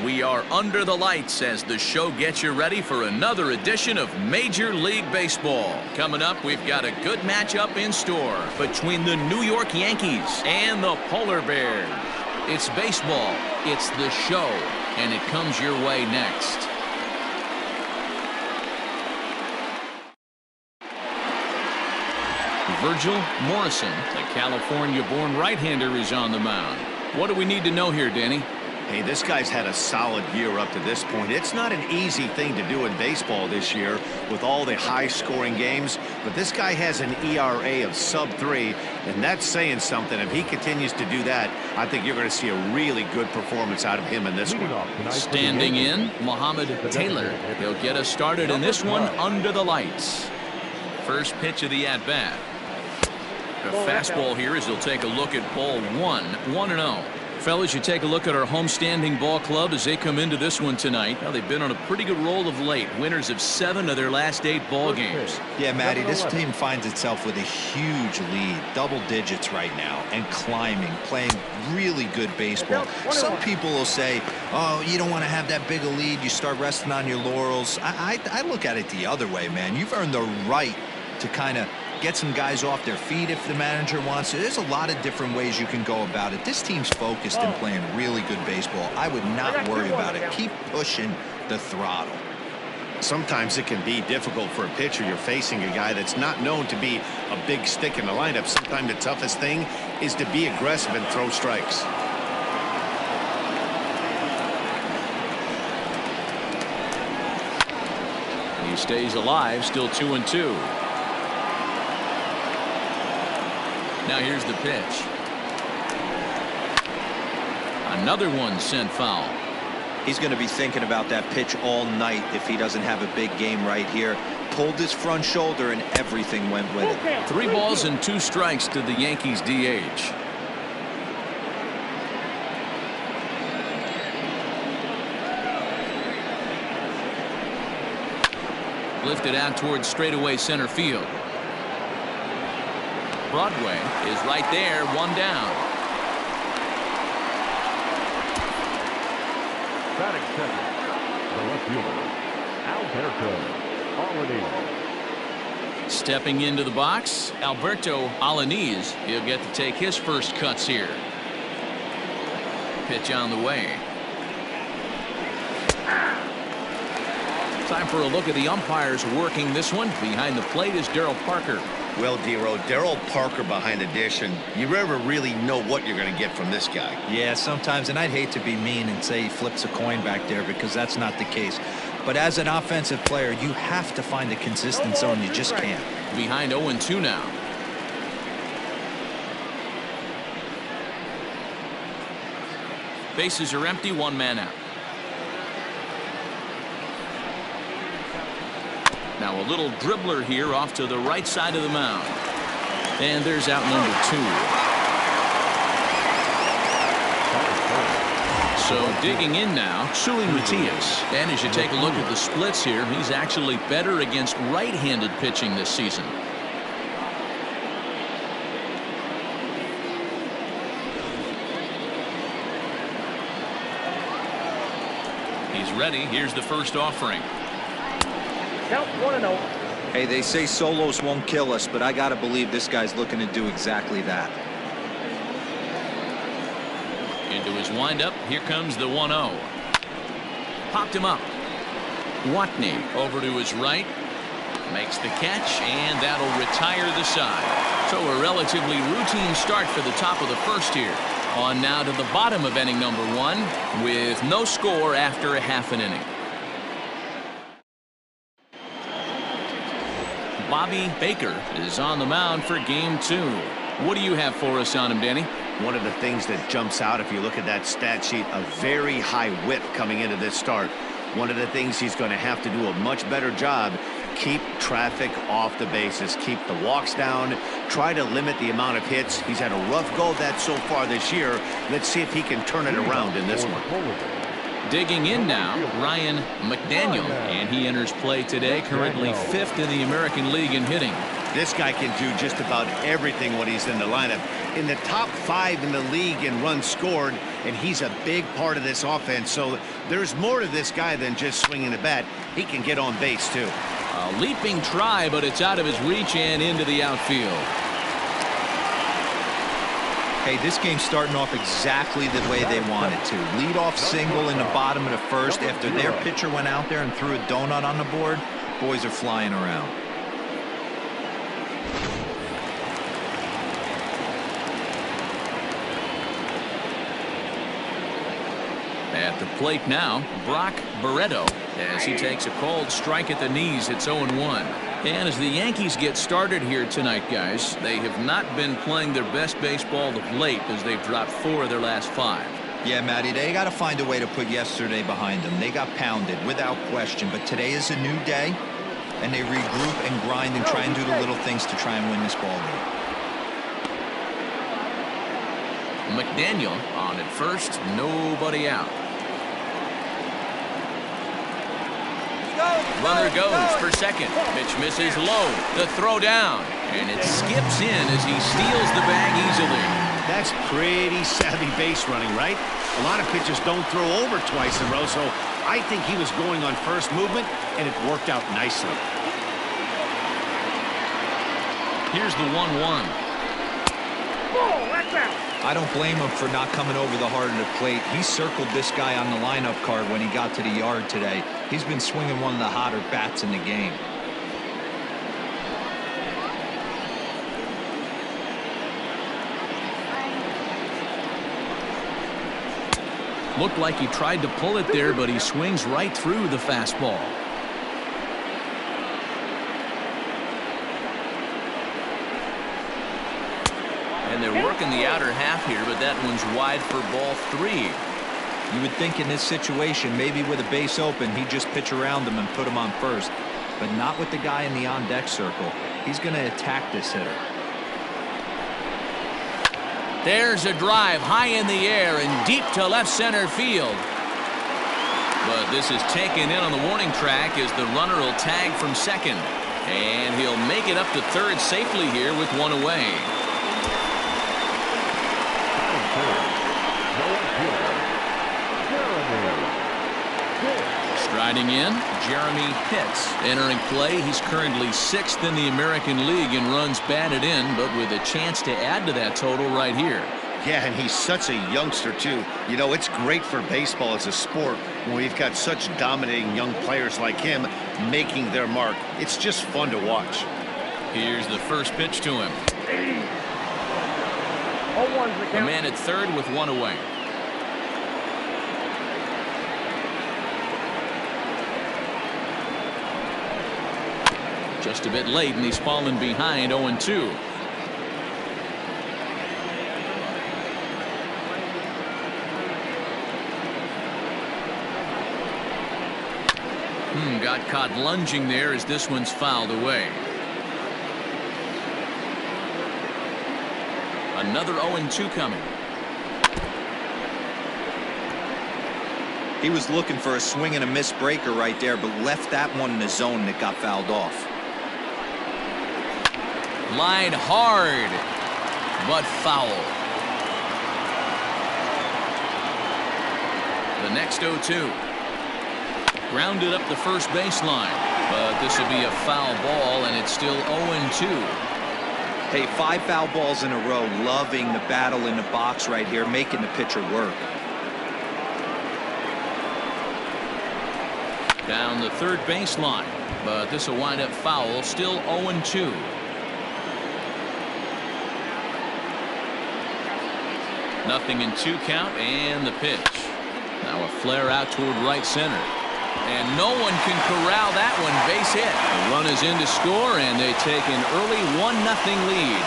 We are under the lights as the show gets you ready for another edition of Major League Baseball. Coming up, we've got a good matchup in store between the New York Yankees and the Polar Bears. It's baseball, it's the show, and it comes your way next. Virgil Morrison, the California-born right-hander, is on the mound. What do we need to know here, Danny? Hey, this guy's had a solid year up to this point. It's not an easy thing to do in baseball this year with all the high-scoring games, but this guy has an ERA of sub-3, and that's saying something. If he continues to do that, I think you're going to see a really good performance out of him in this one. Standing in, Mohamed Taylor. He'll get us started in this one under the lights. First pitch of the at-bat. A fastball here as he'll take a look at ball 1-0. Fellas, you take a look at our homestanding ball club as they come into this one tonight. Now, they've been on a pretty good roll of late. Winners of 7 of their last 8 ball games. Yeah, Matty, this team finds itself with a huge lead, double digits right now, and climbing, playing really good baseball. Some people will say, oh, you don't want to have that big a lead. You start resting on your laurels. I look at it the other way, man. You've earned the right to kind of get some guys off their feet if the manager wants to. There's a lot of different ways you can go about it. This team's focused and playing really good baseball. I would not worry about it. Keep pushing the throttle. Sometimes it can be difficult for a pitcher. You're facing a guy that's not known to be a big stick in the lineup. Sometimes the toughest thing is to be aggressive and throw strikes. He stays alive, still 2-2. Now here's the pitch. Another one sent foul. He's going to be thinking about that pitch all night if he doesn't have a big game right here. Pulled his front shoulder and everything went with it. 3 balls and 2 strikes to the Yankees DH. Lifted out towards straightaway center field. Broadway is right there, 1 down. Batting center, the left fielder, Alberto Alanis. Stepping into the box, Alberto Alanis. He'll get to take his first cuts here. Pitch on the way. Time for a look at the umpires working this one. Behind the plate is Darryl Parker. Well, D-Row, Darryl Parker behind the dish, and you never really know what you're going to get from this guy. Yeah, sometimes, and I'd hate to be mean and say he flips a coin back there because that's not the case. But as an offensive player, you have to find a consistent zone. You just can't. Behind 0-2 now. Bases are empty, 1 man out. Now a little dribbler here off to the right side of the mound. And there's out number 2. So digging in now, Suey Matias. And as you take a look at the splits here, he's actually better against right-handed pitching this season. He's ready. Here's the first offering. Count 1-0. Hey, they say solos won't kill us, but I got to believe this guy's looking to do exactly that. Into his windup. Here comes the 1-0. Popped him up. Watney over to his right. Makes the catch, and that'll retire the side. So a relatively routine start for the top of the first here. On now to the bottom of inning number 1 with no score after a half an inning. Bobby Baker is on the mound for game 2. What do you have for us on him, Danny? One of the things that jumps out if you look at that stat sheet, a very high whip coming into this start. One of the things he's going to have to do a much better job, keep traffic off the bases, keep the walks down, try to limit the amount of hits. He's had a rough go of that so far this year. Let's see if he can turn it around in this one. Digging in now, Ryan McDaniel, and he enters play today, currently 5th in the American League in hitting. This guy can do just about everything when he's in the lineup. In the top 5 in the league in runs scored, and he's a big part of this offense. So there's more to this guy than just swinging the bat. He can get on base, too. A leaping try, but it's out of his reach and into the outfield. Hey, this game's starting off exactly the way they wanted to. Lead-off single in the bottom of the first after their pitcher went out there and threw a donut on the board. Boys are flying around. At the plate now, Brock Barreto, as he takes a cold strike at the knees. It's 0-1. And as the Yankees get started here tonight, guys, they have not been playing their best baseball of late as they've dropped 4 of their last 5. Yeah, Matty, they got to find a way to put yesterday behind them. They got pounded without question, but today is a new day, and they regroup and grind and try and do the little things to try and win this ball game. McDaniel on at first, nobody out. Runner goes for second. Pitch misses low. The throw down. And it skips in as he steals the bag easily. That's pretty savvy base running, right? A lot of pitchers don't throw over twice in a row, so I think he was going on first movement, and it worked out nicely. Here's the 1-1. I don't blame him for not coming over the heart of the plate. He circled this guy on the lineup card when he got to the yard today. He's been swinging one of the hotter bats in the game. Looked like he tried to pull it there, but he swings right through the fastball. And they're working the outer half here, but that one's wide for ball 3. You would think in this situation, maybe with a base open, he'd just pitch around him and put him on first. But not with the guy in the on-deck circle. He's going to attack this hitter. There's a drive high in the air and deep to left center field. But this is taken in on the warning track as the runner will tag from second. And he'll make it up to third safely here with one away. Striding in, Jeremy Pitts entering play. He's currently 6th in the American League in runs batted in, but with a chance to add to that total right here. Yeah, and he's such a youngster, too. You know, it's great for baseball as a sport when we've got such dominating young players like him making their mark. It's just fun to watch. Here's the first pitch to him. The man at third with one away. Just a bit late, and he's fallen behind 0-2. Got caught lunging there as this one's fouled away. Another 0-2 coming. He was looking for a swing and a miss breaker right there, but left that one in the zone that got fouled off. Line hard, but foul. The next 0-2. Grounded up the first baseline, but this will be a foul ball, and it's still 0-2. Hey, 5 foul balls in a row, loving the battle in the box right here, making the pitcher work. Down the third baseline, but this will wind up foul, still 0-2. Nothing in 2 count, and the pitch. Now a flare out toward right center. And no one can corral that one. Base hit. The run is in to score, and they take an early 1-0 lead.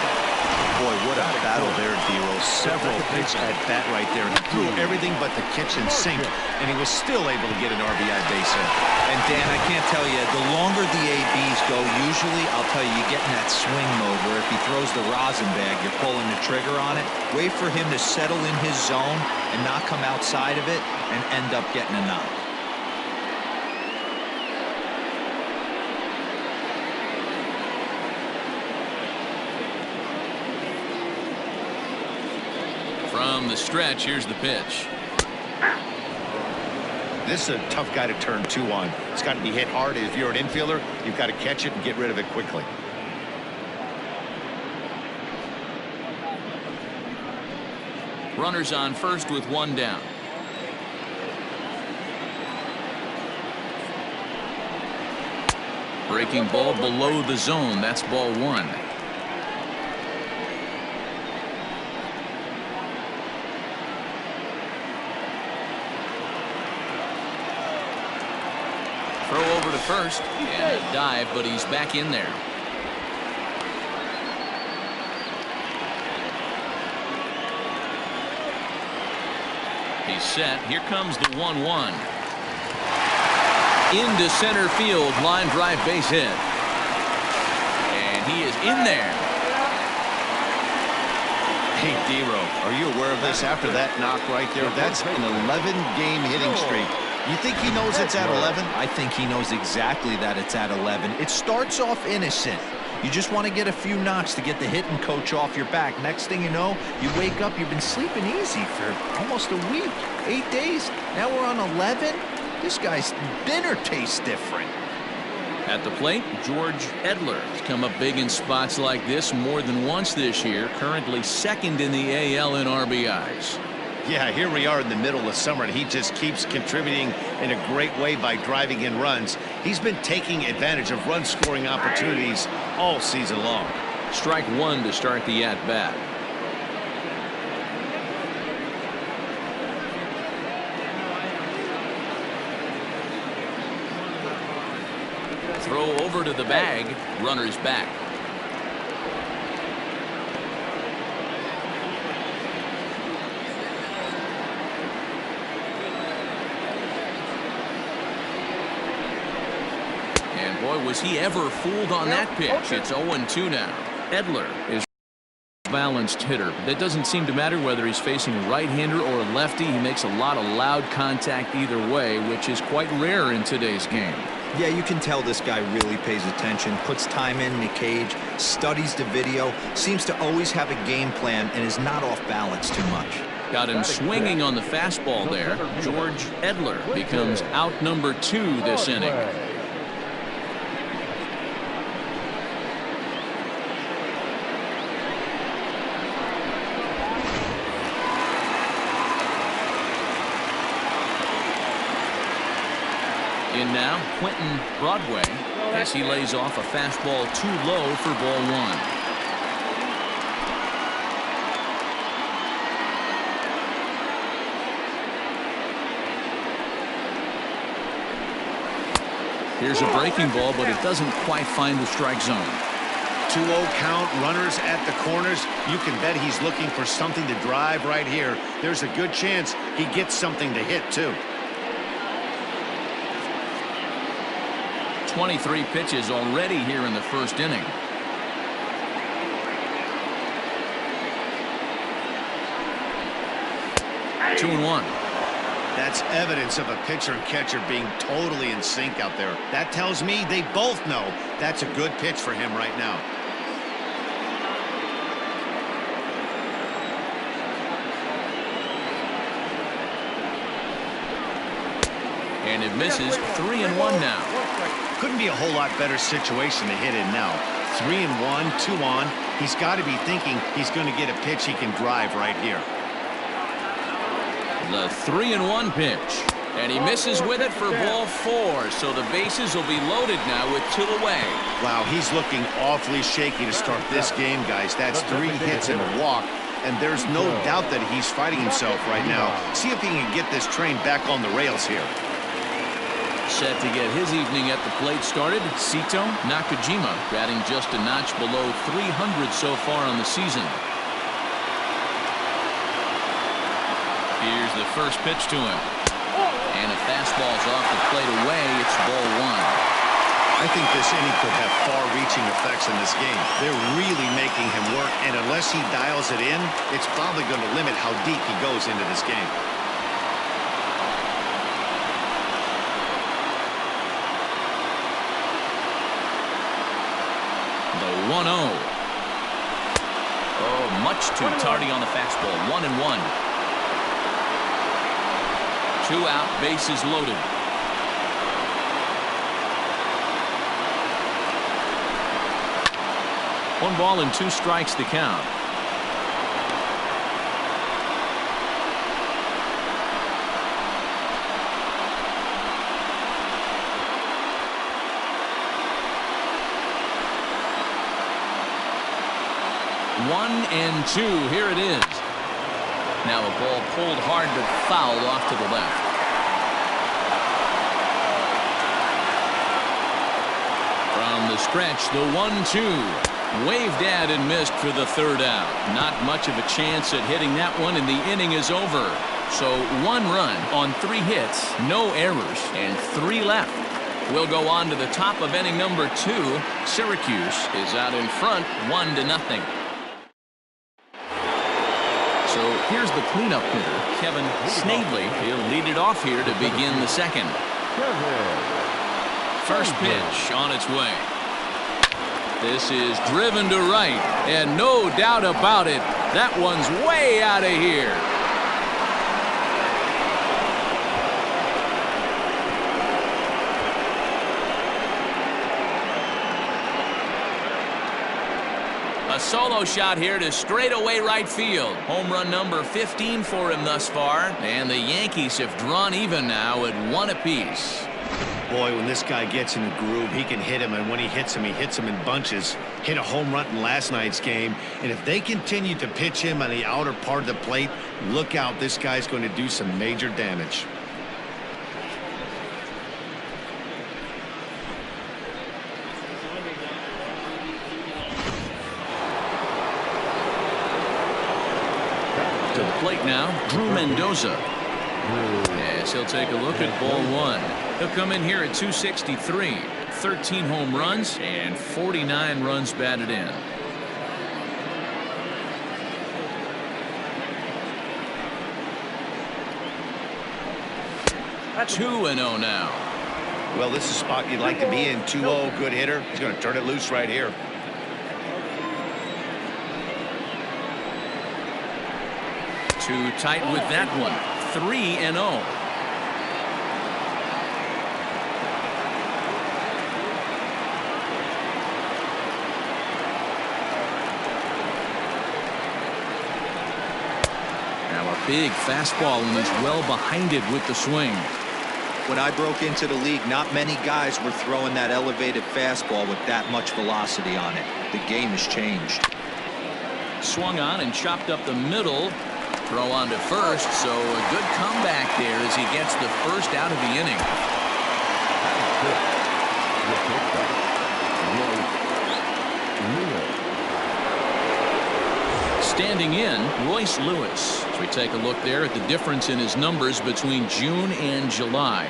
Boy, what a battle there, D-Roll. Several pitch at bat right there. He threw everything but the kitchen sink, and he was still able to get an RBI base hit. And Dan, I can't tell you, the longer the ABs go, usually, I'll tell you, you get in that swing mode where if he throws the rosin bag, you're pulling the trigger on it. Wait for him to settle in his zone and not come outside of it and end up getting a knock. From the stretch, here's the pitch. This is a tough guy to turn 2 on. It's got to be hit hard. If you're an infielder, you've got to catch it and get rid of it quickly. Runners on first with 1 down. Breaking ball below the zone. That's ball 1. Throw over to first and a dive, but he's back in there. He's set. Here comes the 1-1. Into center field, line drive base hit. And he is in there. Hey, D-Row, are you aware of this? After that knock right there, that's an 11-game hitting streak. You think he knows it's at 11? I think he knows exactly that it's at 11. It starts off innocent. You just want to get a few knocks to get the hitting coach off your back. Next thing you know, you wake up, you've been sleeping easy for almost a week, 8 days. Now we're on 11. This guy's dinner tastes different. At the plate, George Edler has come up big in spots like this more than once this year. Currently second in the AL in RBIs. Yeah, here we are in the middle of summer, and he just keeps contributing in a great way by driving in runs. He's been taking advantage of run-scoring opportunities all season long. Strike 1 to start the at-bat. Throw over to the bag. Runner's back. And boy, was he ever fooled on that pitch. It's 0-2 now. Edler is a balanced hitter. That doesn't seem to matter whether he's facing a right-hander or a lefty. He makes a lot of loud contact either way, which is quite rare in today's game. Yeah, you can tell this guy really pays attention, puts time in the cage, studies the video, seems to always have a game plan, and is not off balance too much. Got him swinging on the fastball there. George Edler becomes out number 2 this inning. In now, Quentin Broadway, as he lays off a fastball too low for ball 1. Here's a breaking ball, but it doesn't quite find the strike zone. 2-0 count, runners at the corners. You can bet he's looking for something to drive right here. There's a good chance he gets something to hit, too. 23 pitches already here in the first inning. Two and one. That's evidence of a pitcher and catcher being totally in sync out there. That tells me they both know that's a good pitch for him right now. And it misses. 3-1 now. Couldn't be a whole lot better situation to hit in now. 3-1, 2 on. He's got to be thinking he's going to get a pitch he can drive right here. The 3-1 pitch. And he misses with it for ball 4. So the bases will be loaded now with 2 away. Wow, he's looking awfully shaky to start this game, guys. That's 3 hits and a walk. And there's no doubt that he's fighting himself right now. See if he can get this train back on the rails here. Set to get his evening at the plate started, Sito Nakajima, batting just a notch below 300 so far on the season. Here's the first pitch to him. And a fastball's off the plate away. It's ball 1. I think this inning could have far-reaching effects in this game. They're really making him work, and unless he dials it in, it's probably going to limit how deep he goes into this game. The 1-0. Oh, much too tardy on the fastball. 1-1. 2 out, bases loaded. One ball and 2 strikes to count. One and 2. Here it is. Now a ball pulled hard but fouled off to the left. From the stretch, the 1-2. Waved at and missed for the 3rd out. Not much of a chance at hitting that one, and the inning is over. So 1 run on 3 hits, no errors, and 3 left. We'll go on to the top of inning number 2. Syracuse is out in front 1-0. So here's the cleanup hitter, Kevin Snavely. He'll lead it off here to begin the 2nd. First pitch on its way. This is driven to right, and no doubt about it, that one's way out of here. A solo shot here to straightaway right field. Home run number 15 for him thus far, and the Yankees have drawn even now at 1 apiece. Boy, when this guy gets in the groove, he can hit him, and when he hits him in bunches. Hit a home run in last night's game, and if they continue to pitch him on the outer part of the plate, look out, this guy's going to do some major damage. To the plate now, Drew Mendoza. Yes, he'll take a look at ball 1. He'll come in here at 263. 13 home runs and 49 runs batted in. That's 2-0 now. Well, this is a spot you'd like to be in. 2-0, good hitter. He's going to turn it loose right here. Too tight with that one. 3-0. Big fastball, and he's well behind it with the swing. When I broke into the league, not many guys were throwing that elevated fastball with that much velocity on it. The game has changed. Swung on and chopped up the middle. Throw on to first, so a good comeback there as he gets the first out of the inning. Standing in, Royce Lewis. So we take a look there at the difference in his numbers between June and July.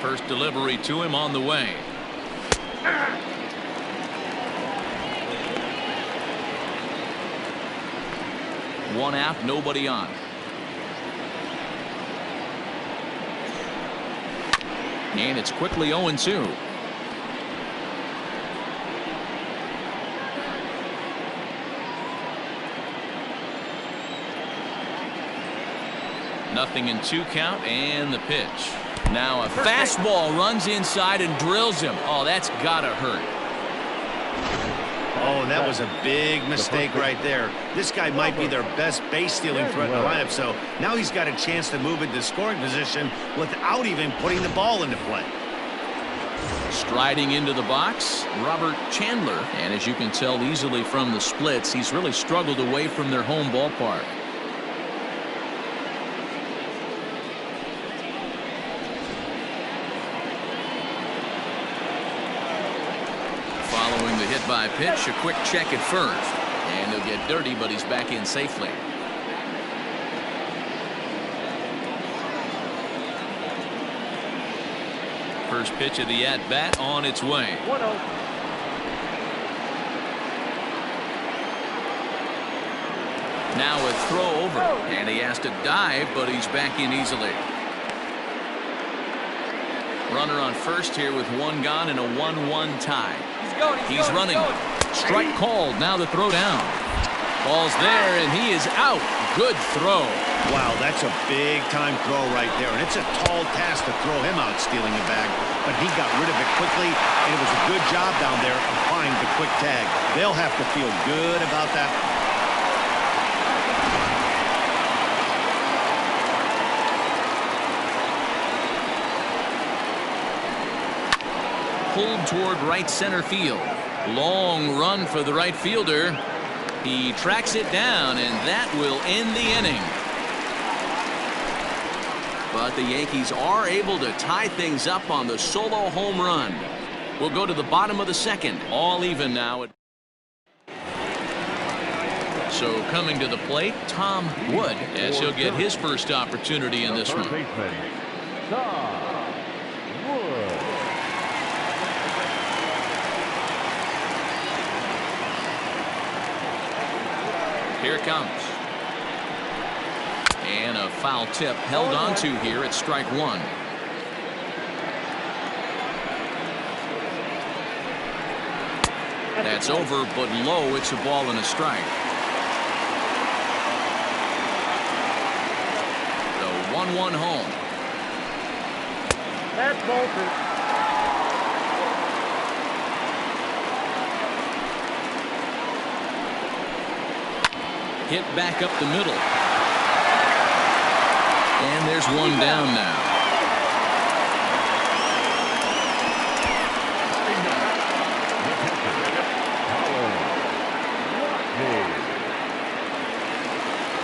First delivery to him on the way. One out, nobody on. And it's quickly 0-2. Nothing in 2 count, and the pitch. Now a fastball runs inside and drills him. Oh, that's gotta hurt. Oh, that was a big mistake right there. This guy might be their best base stealing threat in the lineup, so now he's got a chance to move into scoring position without even putting the ball into play. Striding into the box, Robert Chandler, and as you can tell easily from the splits, he's really struggled away from their home ballpark. Following the hit by pitch, a quick check at first, and he'll get dirty, but he's back in safely. First pitch of the at-bat on its way. 1-0. Now a throw over, and he has to dive, but he's back in easily. Runner on first here with 1 gone and a 1-1 tie. He's running. Strike called. Now the throw down. Ball's there, and he is out. Good throw. Wow, that's a big-time throw right there, and it's a tall task to throw him out stealing a bag, but he got rid of it quickly, and it was a good job down there applying the quick tag. They'll have to feel good about that. Pulled toward right center field. Long run for the right fielder. He tracks it down, and that will end the inning. But the Yankees are able to tie things up on the solo home run. We'll go to the bottom of the second. All even now. So coming to the plate, Tom Wood, as he'll get his first opportunity in this one. Here it comes. And a foul tip held onto here at strike one. That's over, but low. It's a ball and a strike. The 1-1 home. That's bolted. Hit back up the middle. And there's one down now.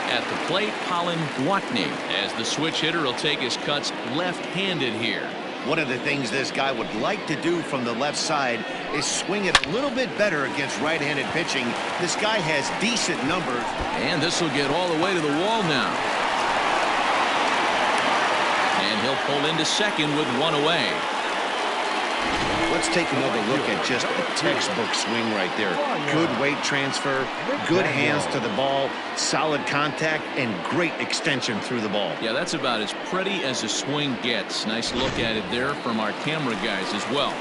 At the plate, Colin Watney, as the switch hitter will take his cuts left-handed here. One of the things this guy would like to do from the left side is swing it a little bit better against right-handed pitching. This guy has decent numbers. And this will get all the way to the wall now. And he'll pull into second with one away. Let's take another look at just a textbook swing right there. Good weight transfer, good hands to the ball, solid contact, and great extension through the ball. Yeah, that's about as pretty as a swing gets. Nice look at it there from our camera guys as well.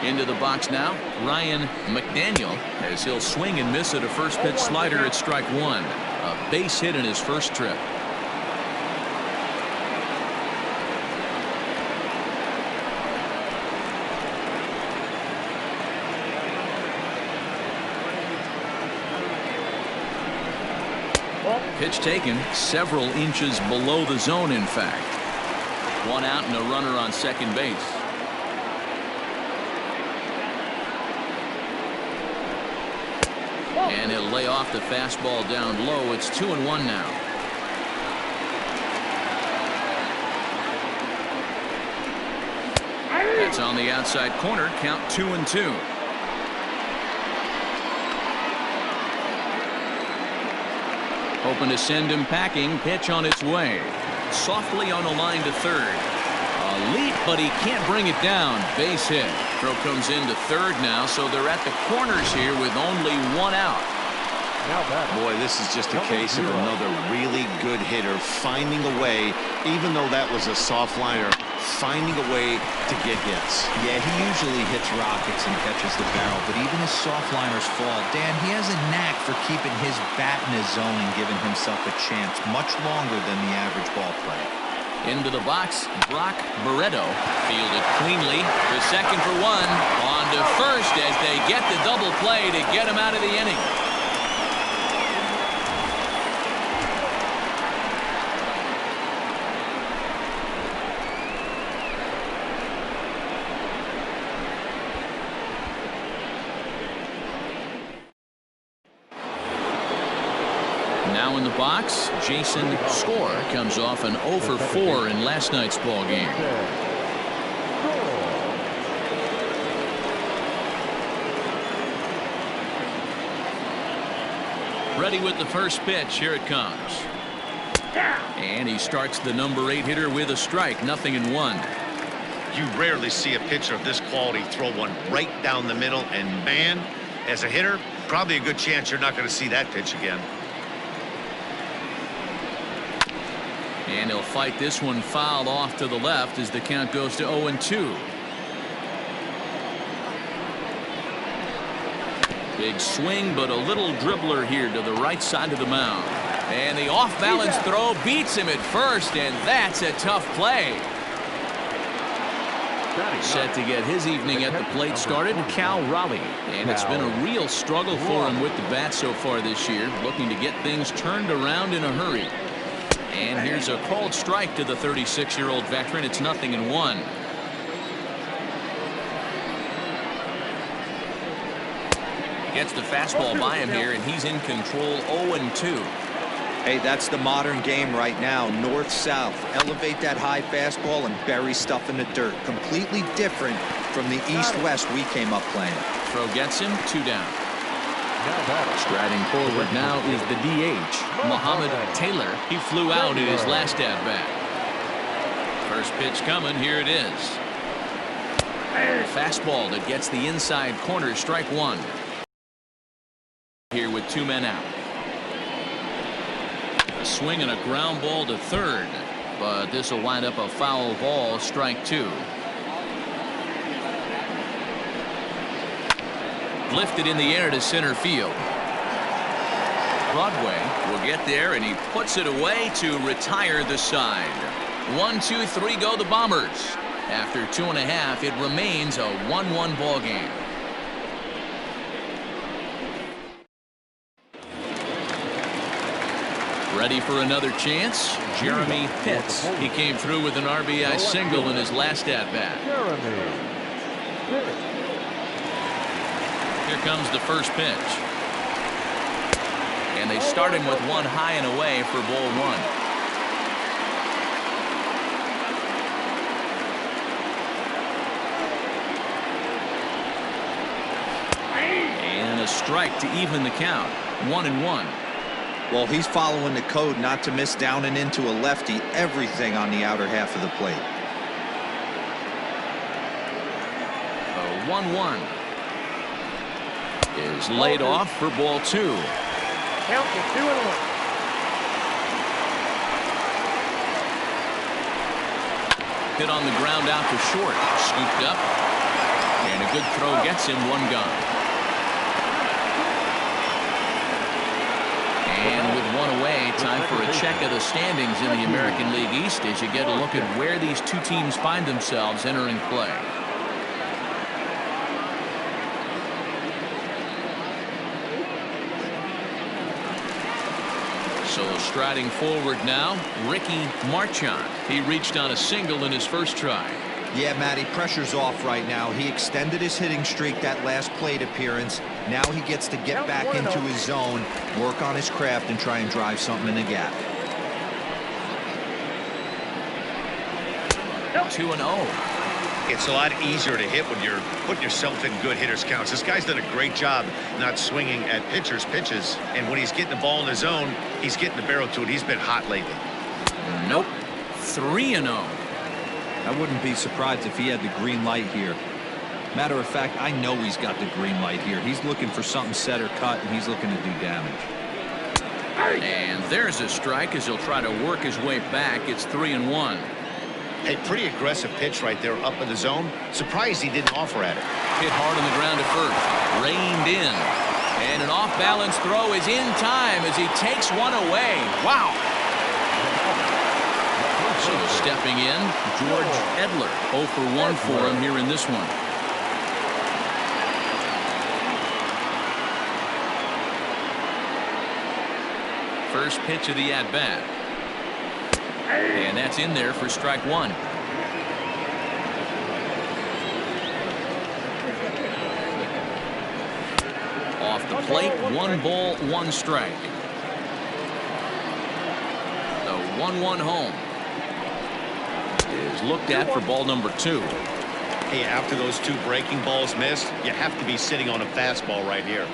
Into the box now, Ryan McDaniel, as he'll swing and miss at a first pitch slider at strike one. A base hit in his first trip. Pitch taken several inches below the zone, in fact. One out and a runner on second base. And he'll lay off the fastball down low. It's 2-1 now. That's on the outside corner. Count 2-2. Hoping to send him packing. Pitch on its way. Softly on a line to third. A leap, but he can't bring it down. Base hit. Throw comes into third now, so they're at the corners here with only one out. Boy, this is just a case of another really good hitter finding a way, even though that was a soft liner, finding a way to get hits. Yeah, he usually hits rockets and catches the barrel, but even his soft liners fall. Dan, he has a knack for keeping his bat in his zone and giving himself a chance much longer than the average ball player. Into the box, Brock Barreto fielded cleanly to second for one. On to first as they get the double play to get him out of the inning. Now in the box, Jason Score comes off an 0 for 4 in last night's ball game. Ready with the first pitch. Here it comes. And he starts the number 8 hitter with a strike. 0-1. You rarely see a pitcher of this quality throw one right down the middle, and man, as a hitter, probably a good chance you're not going to see that pitch again. And he'll fight this one fouled off to the left as the count goes to 0-2. Big swing, but a little dribbler here to the right side of the mound. And the off-balance throw beats him at first, and that's a tough play. Set to get his evening at the plate started, Cal Raleigh. And it's been a real struggle for him with the bat so far this year, looking to get things turned around in a hurry. And here's a called strike to the 36-year-old veteran. It's 0-1. Gets the fastball by him here, and he's in control. 0-2. Hey, that's the modern game right now. North-south. Elevate that high fastball and bury stuff in the dirt. Completely different from the east-west we came up playing. Throw gets him. 2 down. Striding forward now is the DH, Mohamed Taylor. He flew out in his last at-bat. First pitch coming. Here it is. Fastball that gets the inside corner. Strike 1. Here with 2 men out. A swing and a ground ball to third, but this will wind up a foul ball. Strike 2. Lifted in the air to center field. Broadway will get there, and he puts it away to retire the side. 1, 2, 3 go the Bombers. After 2.5, it remains a 1-1 ball game. Ready for another chance? Jeremy Pitts. He came through with an RBI single in his last at-bat. Here comes the first pitch. And they start him with one high and away for ball 1. And a strike to even the count. 1-1. Well, he's following the code not to miss down and into a lefty. Everything on the outer half of the plate. 1-1 is laid off for ball 2. Count to 2-1. Hit on the ground out to short. Scooped up. And a good throw gets him 1 gone. And with 1 away, time for a check of the standings in the American League East as you get a look at where these two teams find themselves entering play. So striding forward now, Ricky Marchand. He reached on a single in his first try. Yeah, Matty, pressure's off right now. He extended his hitting streak that last plate appearance. Now he gets to get back into his zone, work on his craft, and try and drive something in the gap. 2-0. It's a lot easier to hit when you're putting yourself in good hitters counts. This guy's done a great job not swinging at pitchers' pitches, and when he's getting the ball in the zone, he's getting the barrel to it. He's been hot lately. Nope. 3-0. I wouldn't be surprised if he had the green light here. Matter of fact, I know he's got the green light here. He's looking for something set or cut, and he's looking to do damage. And there's a strike as he'll try to work his way back. It's 3-1. A pretty aggressive pitch right there up in the zone. Surprised he didn't offer at it. Hit hard on the ground at first. Reined in. And an off-balance throw is in time as he takes one away. Wow. So stepping in, George Edler. 0 for 1 for him here in this one. First pitch of the at-bat. And that's in there for strike 1. Off the plate, 1 ball, 1 strike. The 1-1 home is looked at for ball number 2. Hey, after those 2 breaking balls missed, you have to be sitting on a fastball right here.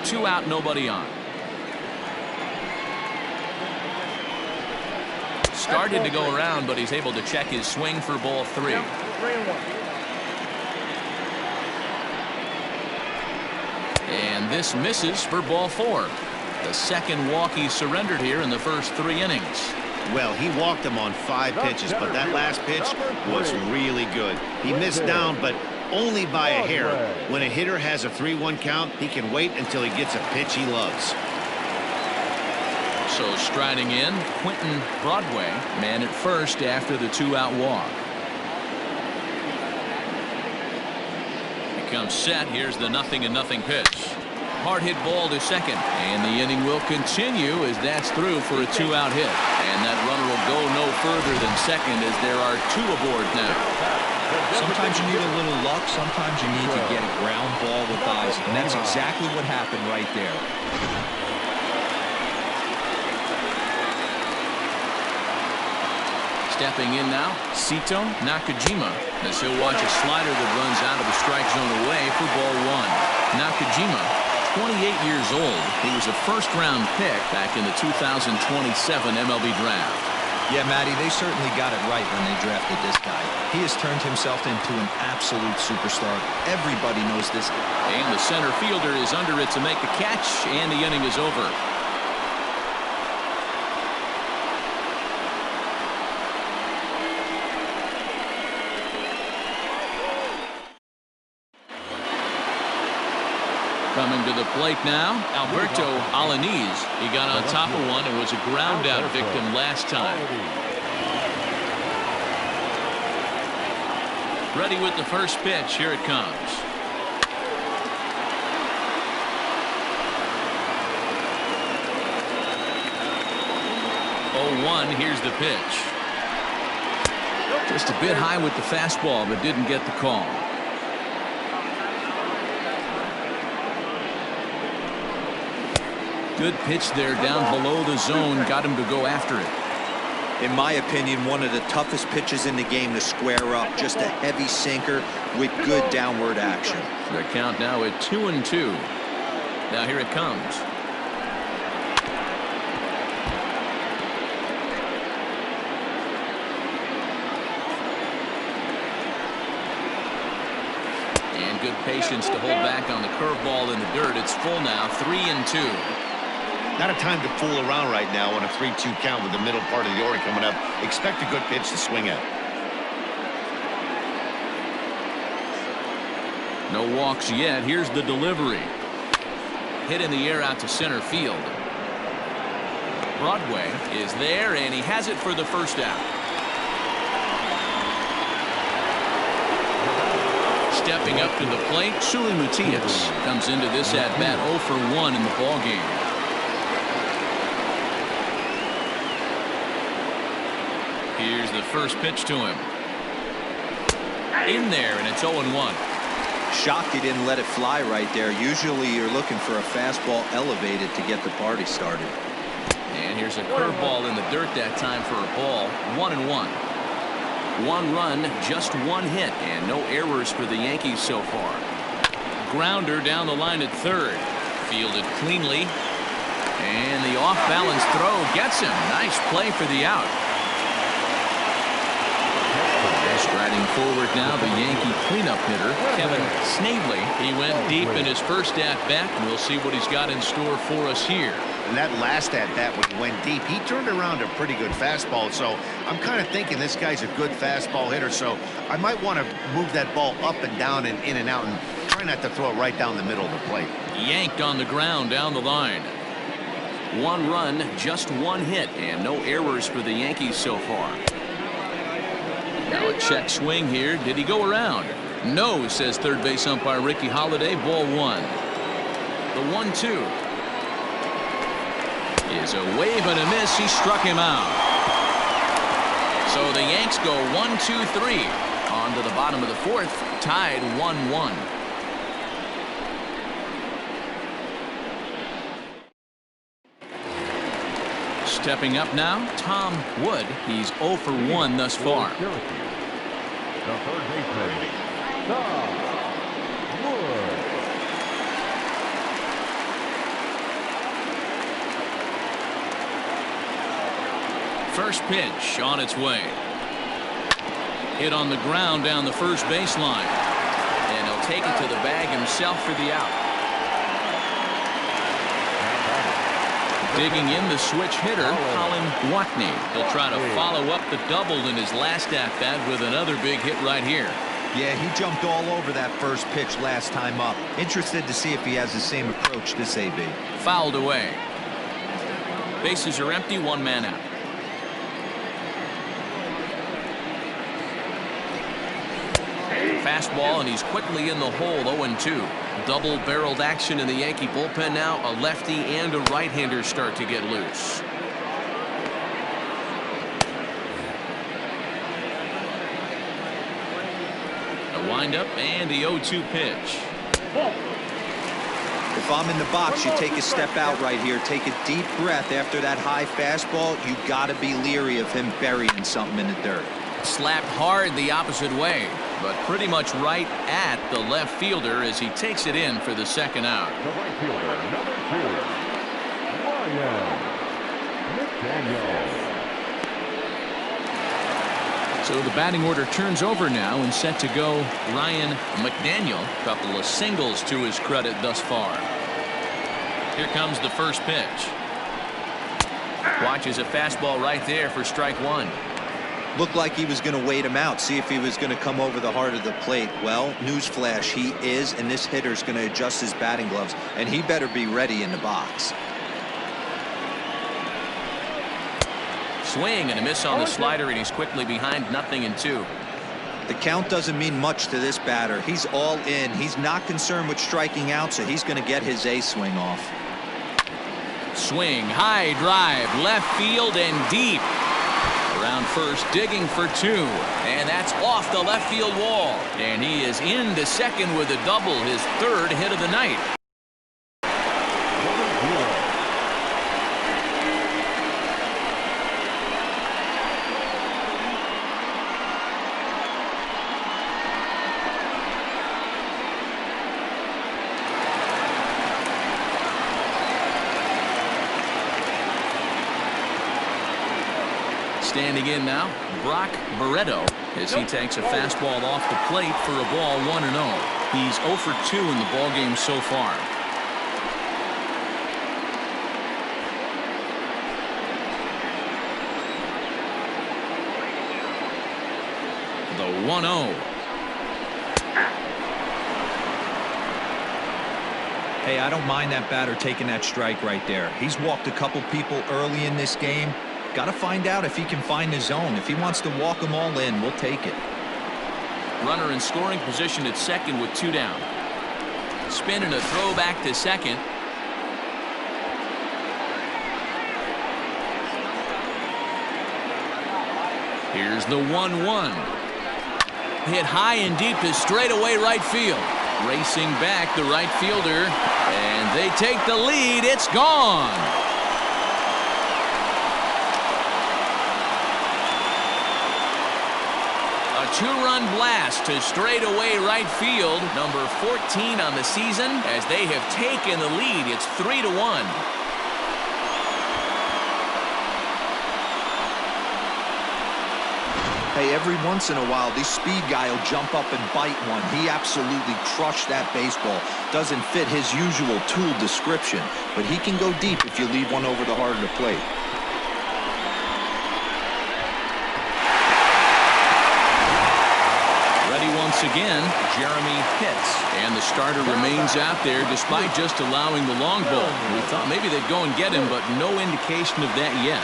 2 out, nobody on. Started to go around, but he's able to check his swing for ball 3. 3-1. And this misses for ball 4. The second walk he surrendered here in the first 3 innings. Well, he walked him on 5 pitches, but that last pitch was really good. He missed down, but only by a hair. When a hitter has a 3-1 count, he can wait until he gets a pitch he loves. So striding in, Quentin Broadway, man at first after the 2-out walk. He comes set. Here's the 0-0 pitch. Hard hit ball to second, and the inning will continue as that's through for a 2-out hit. And that runner will go no further than second as there are 2 aboard now. Sometimes you need a little luck. Sometimes you need to get a ground ball with eyes, and that's exactly what happened right there. Stepping in now, Sito Nakajima, as he'll watch a slider that runs out of the strike zone away for ball 1. Nakajima, 28 years old. He was a first-round pick back in the 2027 MLB draft. Yeah, Matty, they certainly got it right when they drafted this guy. He has turned himself into an absolute superstar. Everybody knows this. And the center fielder is under it to make the catch, and the inning is over. Coming to the plate now, Alberto Alanis. He got on top of one and was a ground out victim last time. Ready with the first pitch. Here it comes. Oh, 1. Here's the pitch. Just a bit high with the fastball, but didn't get the call. Good pitch there down below the zone. Got him to go after it. In my opinion, one of the toughest pitches in the game to square up. Just a heavy sinker with good downward action. The count now at 2-2. Now here it comes. And good patience to hold back on the curveball in the dirt. It's full now, 3-2. Not a time to fool around right now on a 3-2 count with the middle part of the order coming up. Expect a good pitch to swing at. No walks yet. Here's the delivery. Hit in the air out to center field. Broadway is there, and he has it for the first out. Stepping up to the plate, Suli Matias comes into this at-bat 0 for 1 in the ballgame. Here's the first pitch to him. In there, and it's 0-1. Shocked he didn't let it fly right there. Usually you're looking for a fastball elevated to get the party started. And here's a curveball in the dirt that time for a ball. 1-1. 1 run, just 1 hit, and no errors for the Yankees so far. Grounder down the line at third. Fielded cleanly. And the off-balance throw gets him. Nice play for the out. Striding forward now, the Yankee cleanup hitter, Kevin Snavely. He went deep in his first at-bat, and we'll see what he's got in store for us here. And that last at-bat when he went deep, he turned around a pretty good fastball. So I'm kind of thinking this guy's a good fastball hitter. So I might want to move that ball up and down and in and out and try not to throw it right down the middle of the plate. Yanked on the ground down the line. 1 run, just 1 hit, and no errors for the Yankees so far. Now a check swing here. Did he go around? No, says third base umpire Ricky Holiday. Ball 1. The 1-2 is a wave and a miss. He struck him out. So the Yanks go 1-2-3 on to the bottom of the 4th, tied 1-1. Stepping up now, Tom Wood. He's 0 for 1 thus far. The third baseman, Tom Wood. First pitch on its way. Hit on the ground down the first baseline. And he'll take it to the bag himself for the out. Digging in the switch hitter, Colin Watney. He'll try to follow up the double in his last at-bat with another big hit right here. Yeah, he jumped all over that first pitch last time up. Interested to see if he has the same approach this AB. Fouled away. Bases are empty, one man out. Fastball, and he's quickly in the hole, 0-2. Double-barreled action in the Yankee bullpen now. A lefty and a right-hander start to get loose. A windup and the 0-2 pitch. If I'm in the box, you take a step out right here. Take a deep breath after that high fastball. You got to be leery of him burying something in the dirt. Slapped hard the opposite way, but pretty much right at the left fielder as he takes it in for the second out. The right fielder, number 2, Ryan McDaniel. So the batting order turns over now and set to go Ryan McDaniel. A couple of singles to his credit thus far. Here comes the first pitch. Watches a fastball right there for strike one. Looked like he was going to wait him out, see if he was going to come over the heart of the plate. Well, newsflash, he is, and this hitter's going to adjust his batting gloves, and he better be ready in the box. Swing and a miss on the slider, and he's quickly behind 0-2. The count doesn't mean much to this batter. He's all in. He's not concerned with striking out, so he's going to get his A swing off. Swing, high drive, left field and deep. Around first, digging for 2, and that's off the left field wall. And he is into second with a double, his third hit of the night. Standing in now, Brock Barreto, as he takes a fastball off the plate for a ball 1-0. He's 0 for 2 in the ballgame so far. The 1-0. Hey, I don't mind that batter taking that strike right there. He's walked a couple people early in this game. Got to find out if he can find his zone. If he wants to walk them all in, we'll take it. Runner in scoring position at second with 2 down. Spin and a throw back to second. Here's the 1-1. Hit high and deep to straightaway right field. Racing back the right fielder, and they take the lead. It's gone. A 2-run blast to straightaway right field, number 14 on the season, as they have taken the lead. It's 3-1. Hey, every once in a while, this speed guy will jump up and bite one. He absolutely crushed that baseball. Doesn't fit his usual tool description, but he can go deep if you leave one over the heart of the plate. Once again, Jeremy hits, and the starter remains out there despite just allowing the long ball. We thought maybe they'd go and get him, but no indication of that yet.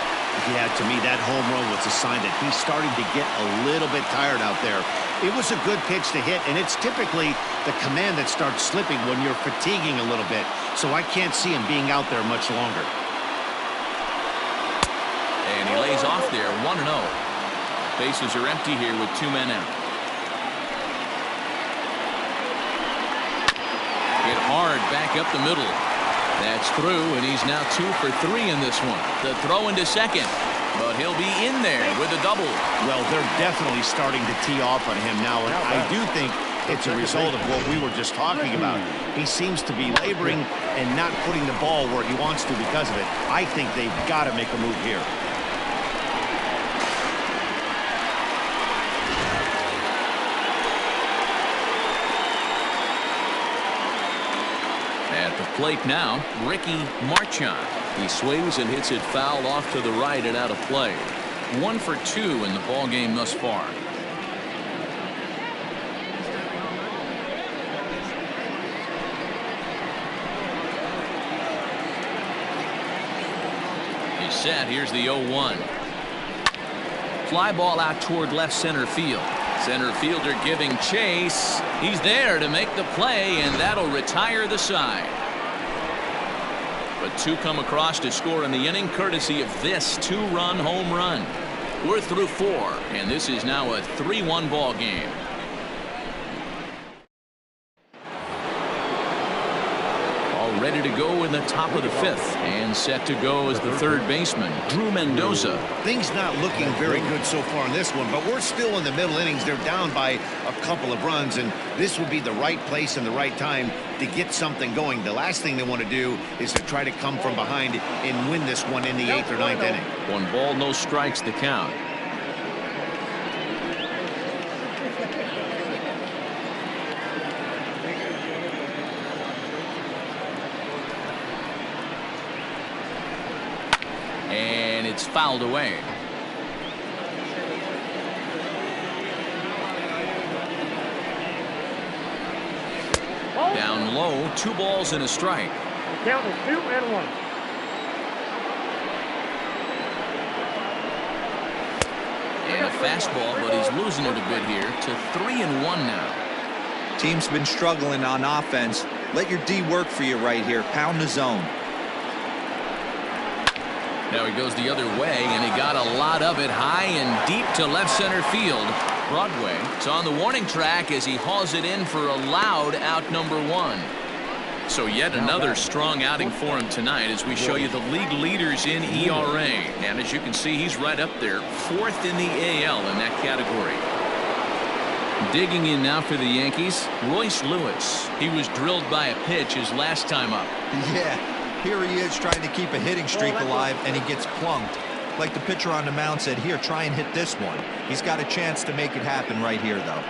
Yeah, to me, that home run was a sign that he's starting to get a little bit tired out there. It was a good pitch to hit, and it's typically the command that starts slipping when you're fatiguing a little bit. So I can't see him being out there much longer. And he lays off there, 1-0. Bases are empty here with 2 men out. Hit hard back up the middle. That's through, and he's now 2 for 3 in this one. The throw into second, but he'll be in there with a double. Well, they're definitely starting to tee off on him now, and I do think it's a result of what we were just talking about. He seems to be laboring and not putting the ball where he wants to because of it. I think they've got to make a move here. At the plate now, Ricky Marchand. He swings and hits it foul off to the right and out of play. 1 for 2 in the ball game thus far. He's set. Here's the 0-1. Fly ball out toward left center field. Center fielder giving chase. He's there to make the play, and that'll retire the side. But 2 come across to score in the inning, courtesy of this 2-run home run. We're through 4, and this is now a 3-1 ball game. All ready to go in the top of the 5th, and set to go as the third baseman, Drew Mendoza. Things not looking very good so far in this one, but we're still in the middle innings. They're down by a couple of runs, and this would be the right place and the right time to get something going. The last thing they want to do is to try to come from behind and win this one in the 8th or 9th inning. 1 ball, no strikes to count. And it's fouled away. Down low, 2 balls and a strike. Count is 2-1. And a fastball, but he's losing it a bit here to 3-1 now. Team's been struggling on offense. Let your D work for you right here. Pound the zone. Now he goes the other way, and he got a lot of it high and deep to left center field. Broadway is on the warning track as he hauls it in for a loud out number 1. So yet another strong outing for him tonight as we show you the league leaders in ERA. And as you can see, he's right up there, 4th in the AL in that category. Digging in now for the Yankees, Royce Lewis. He was drilled by a pitch his last time up. Yeah, here he is trying to keep a hitting streak alive, and he gets plunked. Like the pitcher on the mound said, here, try and hit this one. He's got a chance to make it happen right here, though.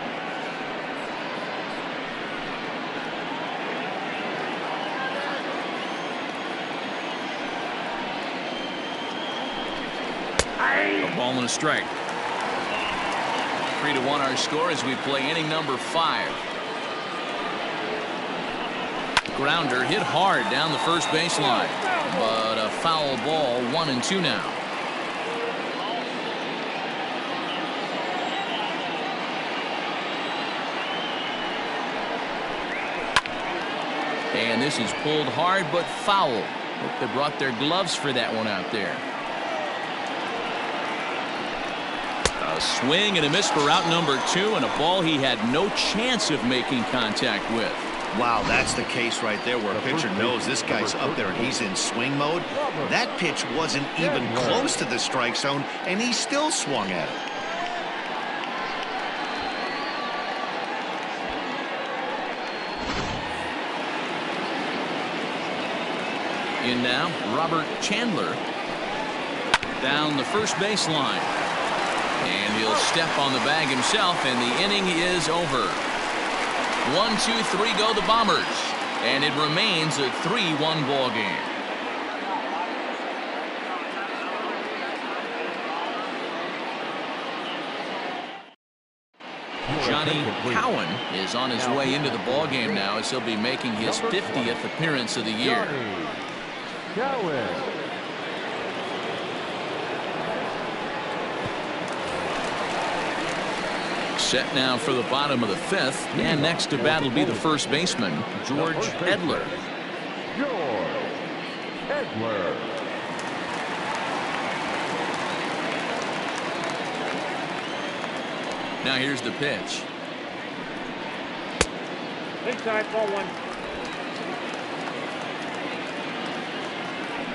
A ball and a strike. 3-1 our score as we play inning number 5. Grounder hit hard down the first baseline, but a foul ball. 1-2 now. And this is pulled hard but foul. Hope they brought their gloves for that one out there. A swing and a miss for out number 2, and a ball he had no chance of making contact with. Wow, that's the case right there where a pitcher knows this guy's up there and he's in swing mode. That pitch wasn't even close to the strike zone, and he still swung at it. In now, Robert Chandler down the first baseline. And he'll step on the bag himself, and the inning is over. 1, 2, 3 go the Bombers, and it remains a 3-1 ball game. Johnny Cowan is on his way into the ball game now as he'll be making his 50th appearance of the year. Set now for the bottom of the 5th, and next to bat will be the first baseman, George Edler. George Edler. Now here's the pitch. Inside, ball 1.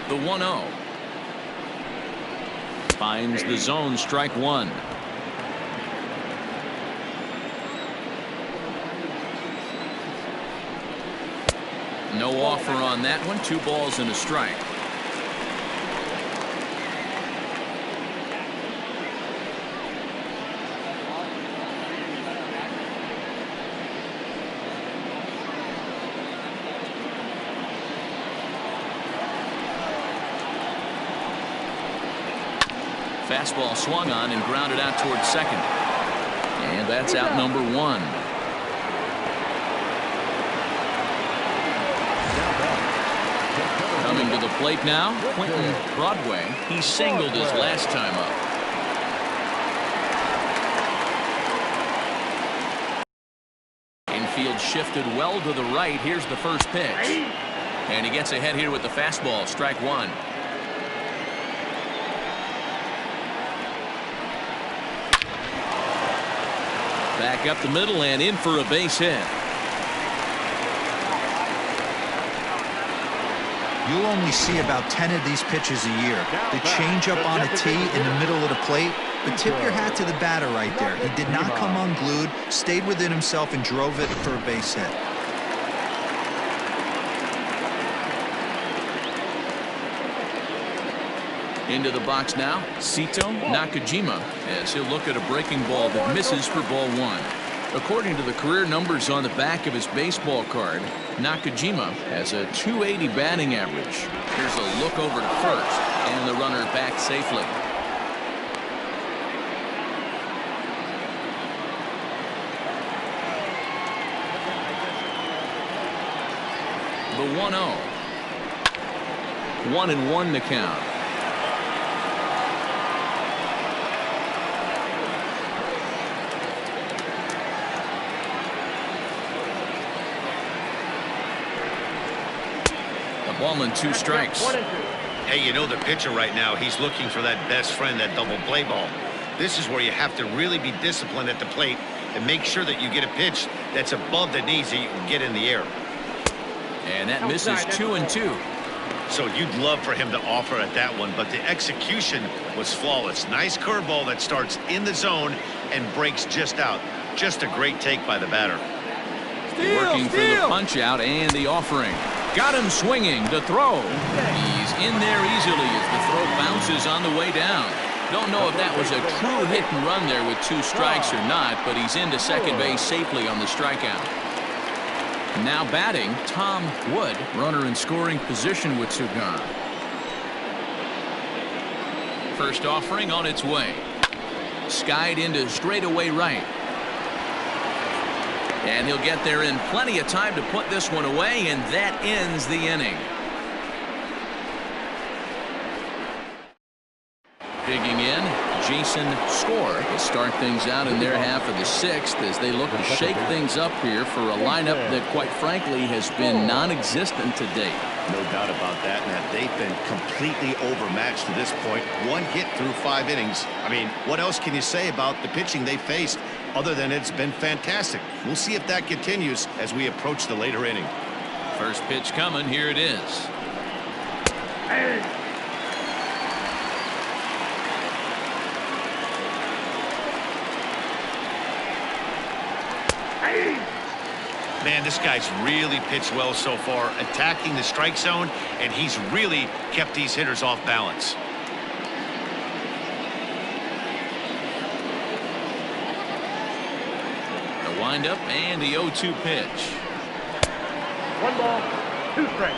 The 1-0. Finds the zone, strike 1. No offer on that one. 2 balls and a strike. Fastball swung on and grounded out towards second. And that's out number one. Coming to the plate now, Quentin Broadway. He singled his last time up. Infield shifted well to the right. Here's the first pitch. And he gets ahead here with the fastball. Strike one. Back up the middle and in for a base hit. You'll only see about 10 of these pitches a year. The changeup on a tee in the middle of the plate. But tip your hat to the batter right there. He did not come unglued, stayed within himself, and drove it for a base hit. Into the box now, Sito Nakajima, as he'll look at a breaking ball that misses for ball one. According to the career numbers on the back of his baseball card, Nakajima has a .280 batting average. Here's a look over to first, and the runner back safely. The 1-0. 1-1 the count. Ball and two strikes. Hey, you know the pitcher right now, he's looking for that best friend, that double play ball. This is where you have to really be disciplined at the plate and make sure that you get a pitch that's above the knees that you can get in the air. And that misses 2-2. So you'd love for him to offer at that one, but the execution was flawless. Nice curveball that starts in the zone and breaks just out. Just a great take by the batter. Working for the punch out and the offering. Got him swinging. The throw. He's in there easily as the throw bounces on the way down. Don't know if that was a true hit and run there with two strikes or not, but he's into second base safely on the strikeout. Now batting, Tom Wood, runner in scoring position with Sugan. First offering on its way. Skied into straightaway right. And he'll get there in plenty of time to put this one away, and that ends the inning. Digging in, Jason Score to start things out in their half of the sixth as they look to shake things up here for a lineup that, quite frankly, has been non-existent to date. No doubt about that, and that they've been completely overmatched to this point. One hit through 5 innings. I mean, what else can you say about the pitching they faced other than it's been fantastic? We'll see if that continues as we approach the later inning. First pitch coming. Here it is. Man, this guy's really pitched well so far, attacking the strike zone, and he's really kept these hitters off balance. The windup and the 0-2 pitch. 1 ball, 2 strikes.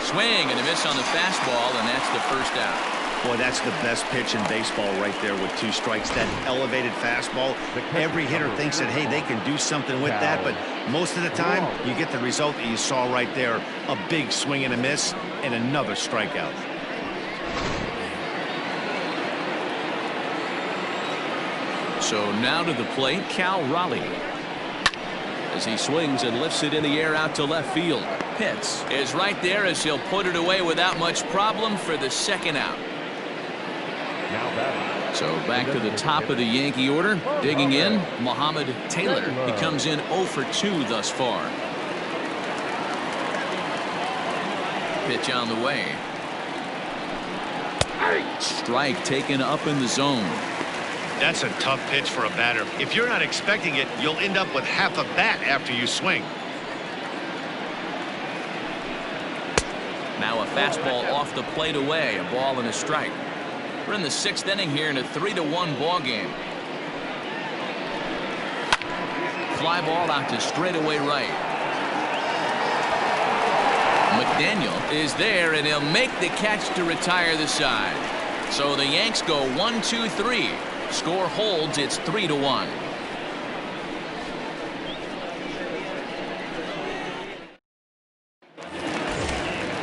Swing and a miss on the fastball, and that's the first out. Boy, that's the best pitch in baseball right there with 2 strikes. That elevated fastball. Every hitter thinks that, hey, they can do something with that, but most of the time you get the result that you saw right there. A big swing and a miss and another strikeout. So now to the plate, Cal Raleigh. As he swings and lifts it in the air out to left field. Pitts is right there as he'll put it away without much problem for the second out. So back to the top of the Yankee order. Digging in, Mohamed Taylor. He comes in 0 for 2 thus far. Pitch on the way. Strike taken up in the zone. That's a tough pitch for a batter. If you're not expecting it, you'll end up with half a bat after you swing. Now a fastball off the plate away. A ball and a strike. We're in the 6th inning here in a 3-1 ball game. Fly ball out to straightaway right. McDaniel is there, and he'll make the catch to retire the side. So the Yanks go 1-2-3. Score holds. It's 3-1.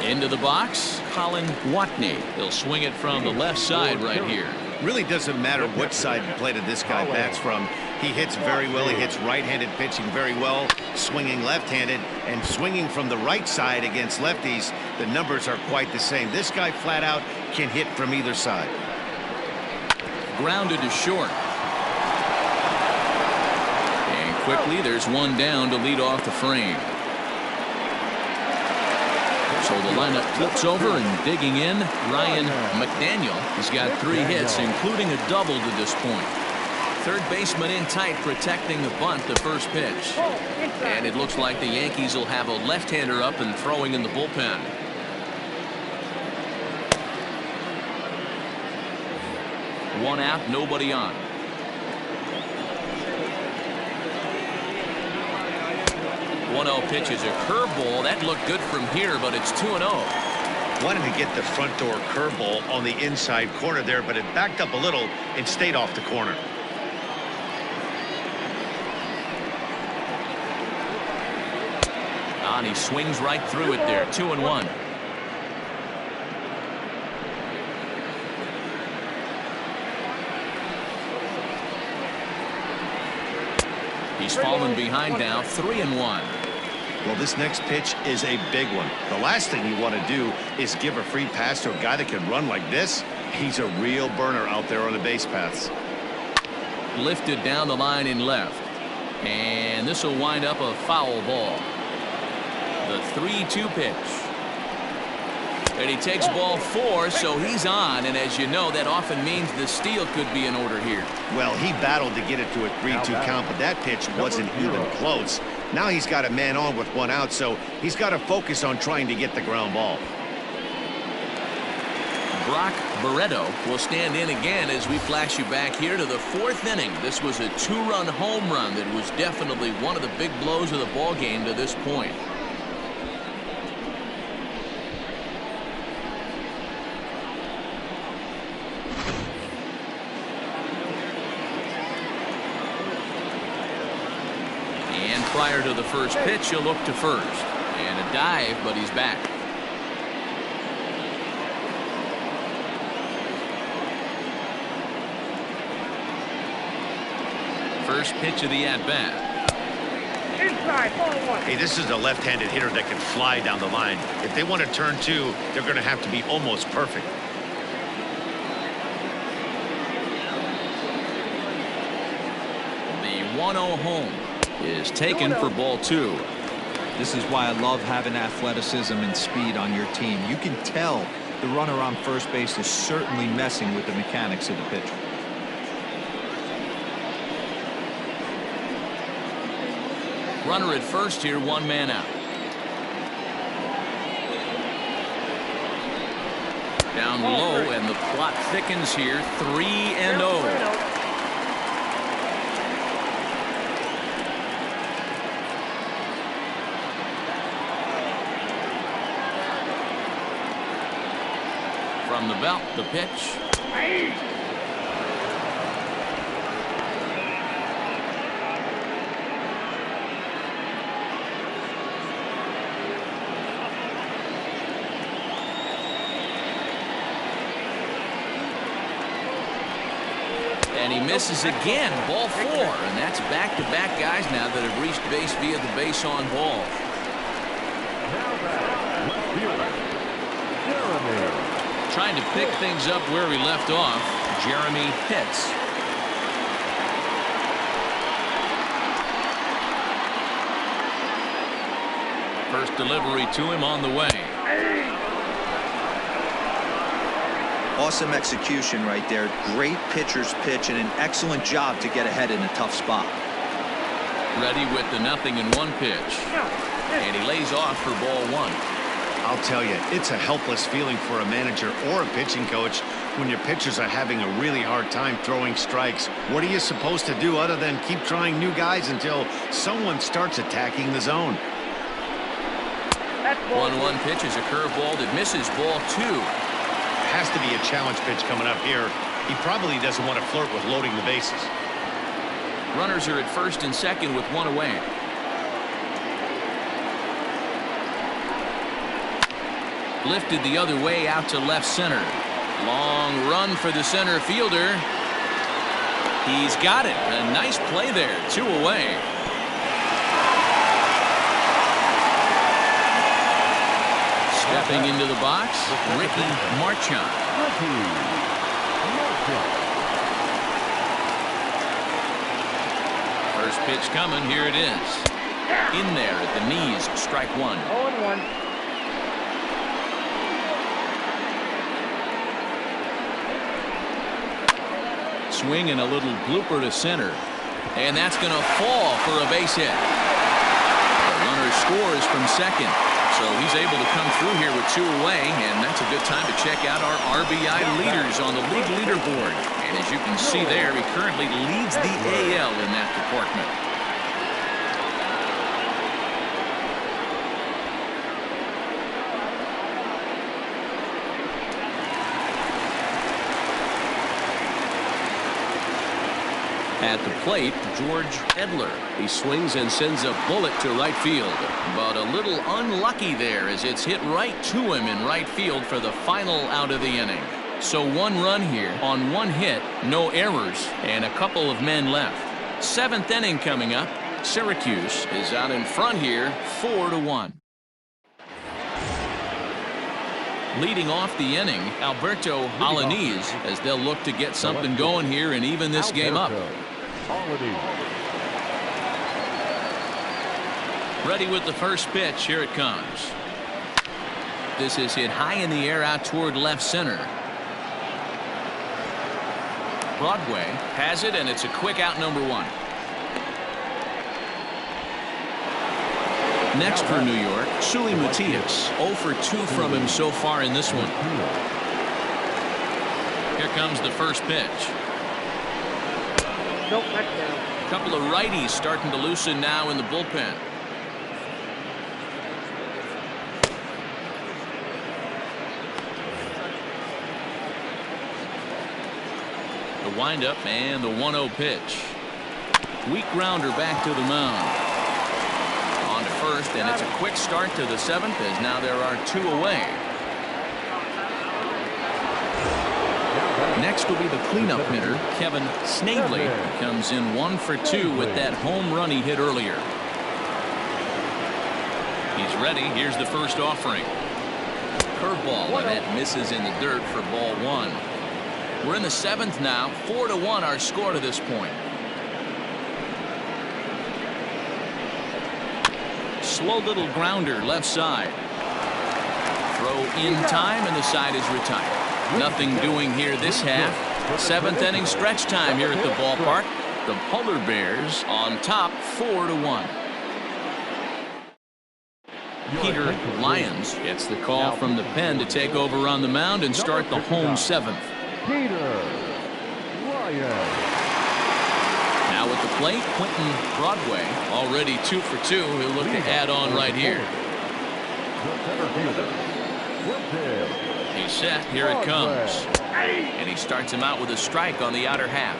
Into the box, Colin Watney. He'll swing it from the left side right here. Really doesn't matter what side of the plate this guy bats from. He hits very well. He hits right-handed pitching very well, swinging left-handed, and swinging from the right side against lefties. The numbers are quite the same. This guy flat out can hit from either side. Grounded to short. And quickly there's one down to lead off the frame. So the lineup flips over, and digging in, Ryan McDaniel. He's got 3 hits, including a double to this point. Third baseman in tight, protecting the bunt, the first pitch. And it looks like the Yankees will have a left-hander up and throwing in the bullpen. One out, nobody on. One-0 pitch is a curveball. That looked good from here, but it's 2-0. Wanted to get the front door curveball on the inside corner there, but it backed up a little and stayed off the corner. And he swings right through it there. 2-1. He's fallen behind now. 3-1. Well, this next pitch is a big one. The last thing you want to do is give a free pass to a guy that can run like this. He's a real burner out there on the base paths. Lifted down the line in left. And this will wind up a foul ball. The 3-2 pitch. And he takes ball 4, so he's on. And as you know, that often means the steal could be in order here. Well, he battled to get it to a 3-2 count, but that pitch wasn't even close. Now he's got a man on with 1 out, so he's got to focus on trying to get the ground ball. Brock Barreto will stand in again as we flash you back here to the 4th inning. This was a 2-run home run that was definitely one of the big blows of the ball game to this point. Prior to the first pitch, he'll look to first. And a dive, but he's back. First pitch of the at-bat. Inside, ball 1. Hey, this is a left-handed hitter that can fly down the line. If they want to turn 2, they're going to have to be almost perfect. The 1-0 home is taken for ball 2. This is why I love having athleticism and speed on your team. You can tell the runner on first base is certainly messing with the mechanics of the pitcher. Runner at first here, 1 man out. Down low, and the plot thickens here. 3-0. From the belt, the pitch. And he misses again. Ball 4. And that's back-to-back guys now that have reached base via the base on ball. Trying to pick things up where we left off, Jeremy Pitts. First delivery to him on the way. Awesome execution right there. Great pitcher's pitch and an excellent job to get ahead in a tough spot. Ready with the 0-1 pitch. And he lays off for ball 1. I'll tell you, it's a helpless feeling for a manager or a pitching coach when your pitchers are having a really hard time throwing strikes. What are you supposed to do other than keep trying new guys until someone starts attacking the zone? That's ball 1-1 pitch is a curveball that misses, ball 2. Has to be a challenge pitch coming up here. He probably doesn't want to flirt with loading the bases. Runners are at first and second with 1 away. Lifted the other way out to left center. Long run for the center fielder. He's got it. A nice play there. 2 away. Stepping into the box, Ricky Marchand. First pitch coming. Here it is. In there at the knees. Strike 1. 0-1. Swing and a little blooper to center. And that's going to fall for a base hit. The runner scores from second. So he's able to come through here with 2 away, and that's a good time to check out our RBI leaders on the league leaderboard. And as you can see there, he currently leads the AL in that department. At the plate, George Edler. He swings and sends a bullet to right field. But a little unlucky there as it's hit right to him in right field for the final out of the inning. So 1 run here on 1 hit, no errors, and a couple of men left. 7th inning coming up. Syracuse is out in front here, 4-1. Leading off the inning, Alberto Alanis, as they'll look to get something going here and even this game up. Ready with the first pitch. Here it comes. This is hit high in the air out toward left center. Broadway has it, and it's a quick out, number 1. Next for New York, Sully Matias. 0 for 2 from him so far in this one. Here comes the first pitch. Nope, that's down. A couple of righties starting to loosen now in the bullpen. The windup and the 1-0 pitch. Weak grounder back to the mound. On to first, and it's a quick start to the 7th as now there are 2 away. Next will be the cleanup hitter, Kevin Snavely. He comes in 1 for 2 with that home run he hit earlier. He's ready. Here's the first offering. Curveball, and that misses in the dirt for ball 1. We're in the 7th now. 4-1 our score to this point. Slow little grounder left side. Throw in time, and the side is retired. Nothing doing here this half. 7th inning stretch time here at the ballpark. The Polar Bears on top 4-1. Peter Lyons gets the call from the pen to take over on the mound and start the home 7th. Peter Lyons. Now at the plate, Quentin Broadway, already 2 for 2. He'll look to add on right here. He's set. Here it comes. And he starts him out with a strike on the outer half.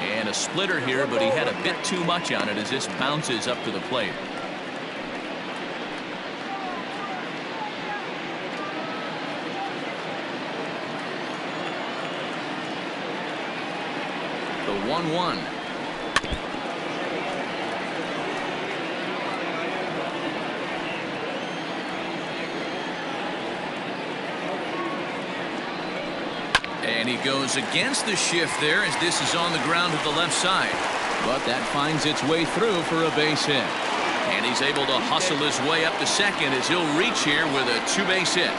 And a splitter here, but he had a bit too much on it as this bounces up to the plate. The 1-1. And he goes against the shift there as this is on the ground to the left side. But that finds its way through for a base hit. And he's able to hustle his way up to second as he'll reach here with a 2-base hit.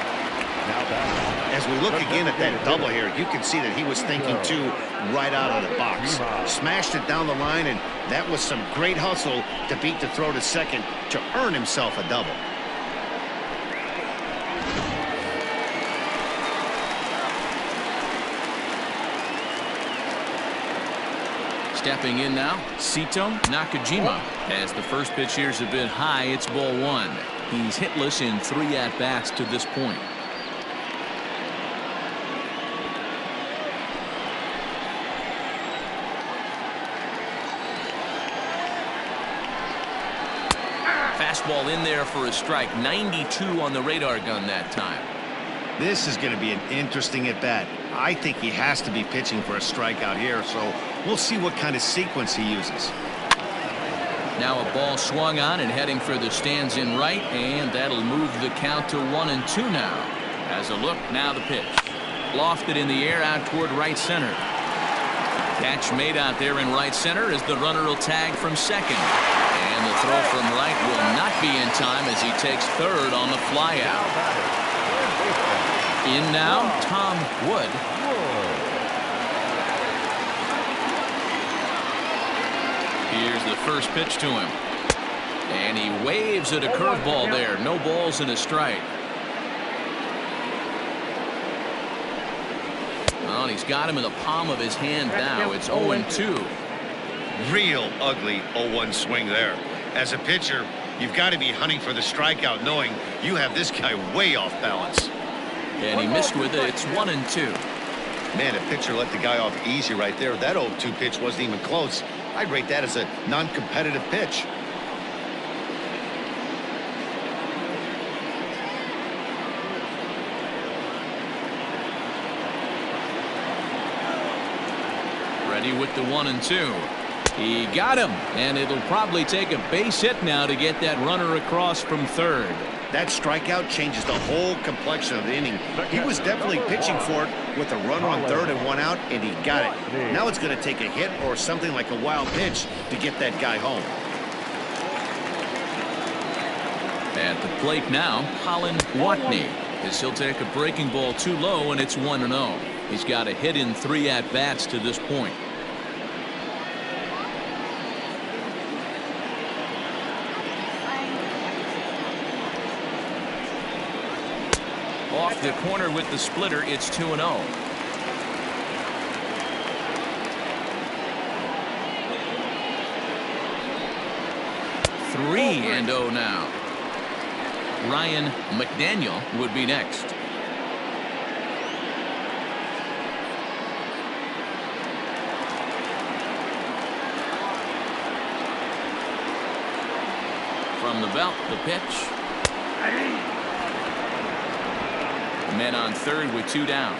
As we look again at that double here, you can see that he was thinking too right out of the box. Smashed it down the line, and that was some great hustle to beat the throw to second to earn himself a double. Stepping in now, Sito Nakajima. As the first pitch here is a bit high, it's ball one. He's hitless in 3 at-bats to this point. Fastball in there for a strike. 92 on the radar gun that time. This is going to be an interesting at-bat. I think he has to be pitching for a strikeout here, so we'll see what kind of sequence he uses. Now a ball swung on and heading for the stands in right, and that'll move the count to 1-2 now. As a look, now the pitch. Lofted in the air out toward right center. Catch made out there in right center as the runner will tag from second. And the throw from right will not be in time as he takes third on the flyout. In now, Tom Wood. Here's the first pitch to him. And he waves at a curveball there. No balls and a strike. Well, and he's got him in the palm of his hand now. It's 0-2. Real ugly 0-1 swing there. As a pitcher, you've got to be hunting for the strikeout, knowing you have this guy way off balance. And he missed with it. It's 1-2. Man, a pitcher let the guy off easy right there. That 0-2 pitch wasn't even close. I'd rate that as a non-competitive pitch. Ready with the 1-2. He got him, and it'll probably take a base hit now to get that runner across from third. That strikeout changes the whole complexion of the inning. He was definitely pitching for it with a runner on third and 1 out, and he got it. Now it's going to take a hit or something like a wild pitch to get that guy home. At the plate now, Colin Watney, as he'll take a breaking ball too low, and it's 1-0. He's got a hit in 3 at-bats to this point. Off the corner with the splitter, it's 2-0. 3-0 now. Ryan McDaniel would be next. From the belt, the pitch. Men on third with 2 down.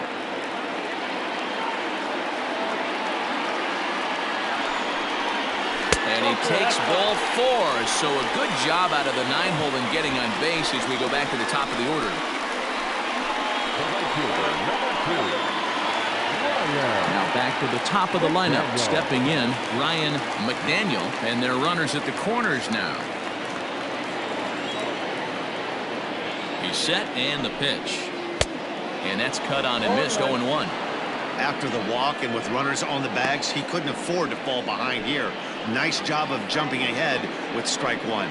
And he takes ball 4. So a good job out of the 9-hole in getting on base as we go back to the top of the order. Now back to the top of the lineup. Stepping in, Ryan McDaniel, and their runners at the corners now. He's set, and the pitch. And that's cut on and missed. 0-1. After the walk and with runners on the bags, he couldn't afford to fall behind here. Nice job of jumping ahead with strike 1.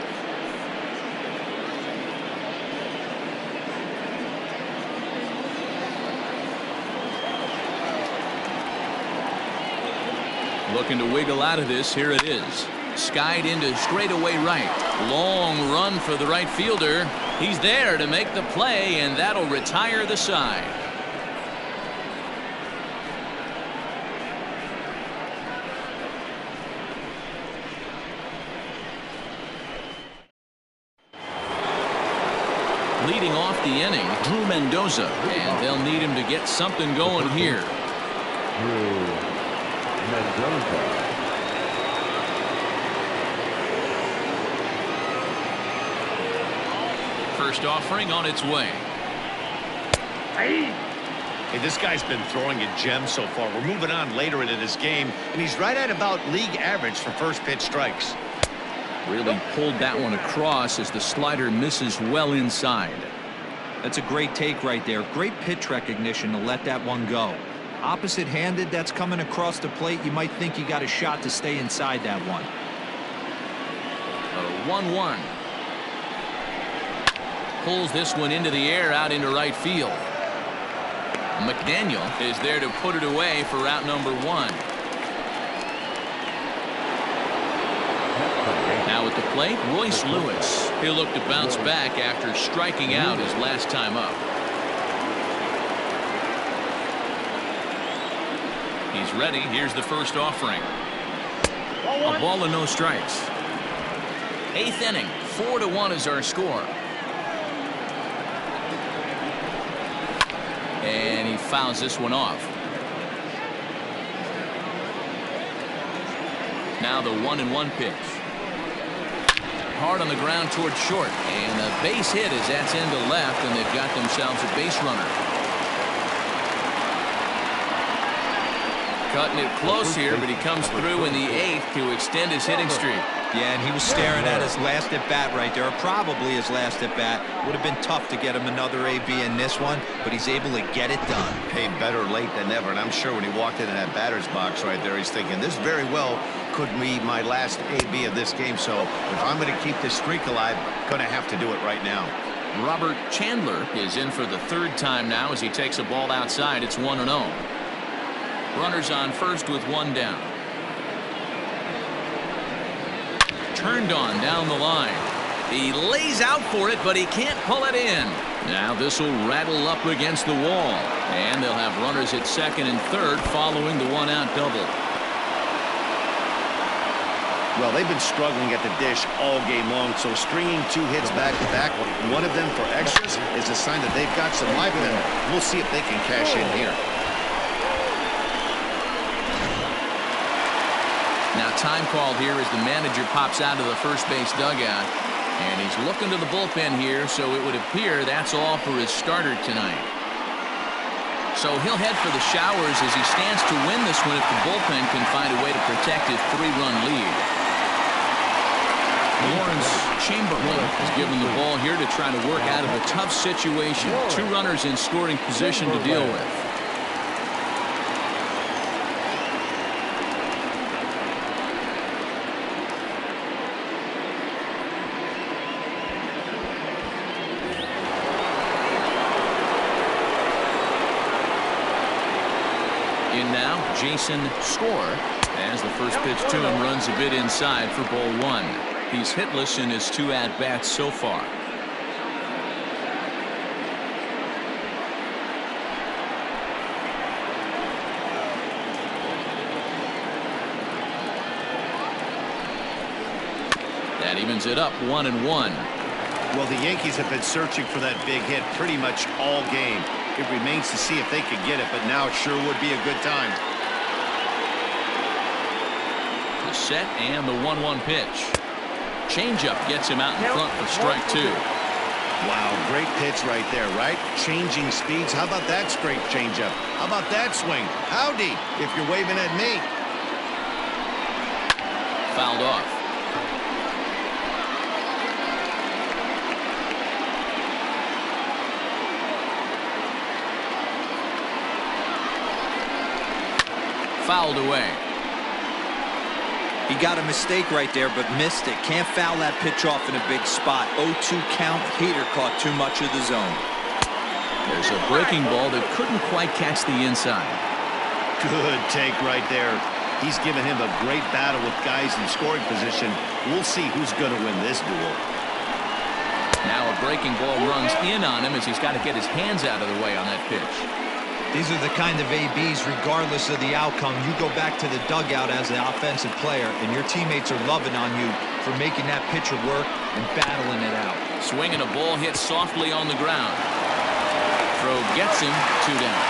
Looking to wiggle out of this. Here it is. Skied into straightaway right. Long run for the right fielder. He's there to make the play, and that'll retire the side. Leading off the inning, Drew Mendoza, and they'll need him to get something going here. Drew Mendoza. First offering on its way. Hey, this guy's been throwing a gem so far. We're moving on later into this game, and he's right at about league average for first pitch strikes. Really pulled that one across as the slider misses well inside. That's a great take right there. Great pitch recognition to let that one go. Opposite-handed, that's coming across the plate. You might think you got a shot to stay inside that one. 1-1. Pulls this one into the air out into right field. McDaniel is there to put it away for route number 1. Now at the plate, Royce Lewis. He'll look to bounce back after striking out his last time up. He's ready. Here's the first offering. A ball and no strikes. 8th inning. 4-1 is our score. And he fouls this one off. Now the 1-1 pitch. Hard on the ground towards short. And a base hit as that's into left, and they've got themselves a base runner. Cutting it close here, but he comes through in the 8th to extend his hitting streak. Yeah, and he was staring at his last at-bat right there, or probably his last at-bat. Would have been tough to get him another AB in this one, but he's able to get it done. Hey, better late than never, and I'm sure when he walked into that batter's box right there, he's thinking, this very well could be my last AB of this game, so if I'm going to keep this streak alive, going to have to do it right now. Robert Chandler is in for the 3rd time now as he takes a ball outside. It's 1-0. Runners on first with 1 down. Turned on down the line. He lays out for it, but he can't pull it in. Now this will rattle up against the wall, and they'll have runners at 2nd and 3rd following the 1-out double. Well, they've been struggling at the dish all game long, so stringing 2 hits back-to-back, one of them for extras, is a sign that they've got some life in them. We'll see if they can cash in here. Now time called here as the manager pops out of the first base dugout, and he's looking to the bullpen here, so it would appear that's all for his starter tonight. So he'll head for the showers as he stands to win this one if the bullpen can find a way to protect his 3-run lead. Lawrence Chamberlain is given the ball here to try to work out of a tough situation. 2 runners in scoring position to deal with. In now, Jason Score, as the first pitch to him runs a bit inside for ball 1. He's hitless in his 2 at-bats so far. That evens it up 1-1. Well, the Yankees have been searching for that big hit pretty much all game. It remains to see if they could get it, but now it sure would be a good time. The set and the 1-1 pitch. Changeup gets him out in front for strike 2. Wow, great pitch right there, right? Changing speeds. How about that straight changeup? How about that swing? Howdy, if you're waving at me. Fouled off. Fouled away. He got a mistake right there, but missed it. Can't foul that pitch off in a big spot. 0-2 count. Heater caught too much of the zone. There's a breaking ball that couldn't quite catch the inside. Good take right there. He's given him a great battle with guys in scoring position. We'll see who's going to win this duel. Now a breaking ball runs in on him as he's got to get his hands out of the way on that pitch. These are the kind of ABs, regardless of the outcome, you go back to the dugout as the offensive player, and your teammates are loving on you for making that pitcher work and battling it out. Swinging a ball hit softly on the ground. Throw gets him, 2 down.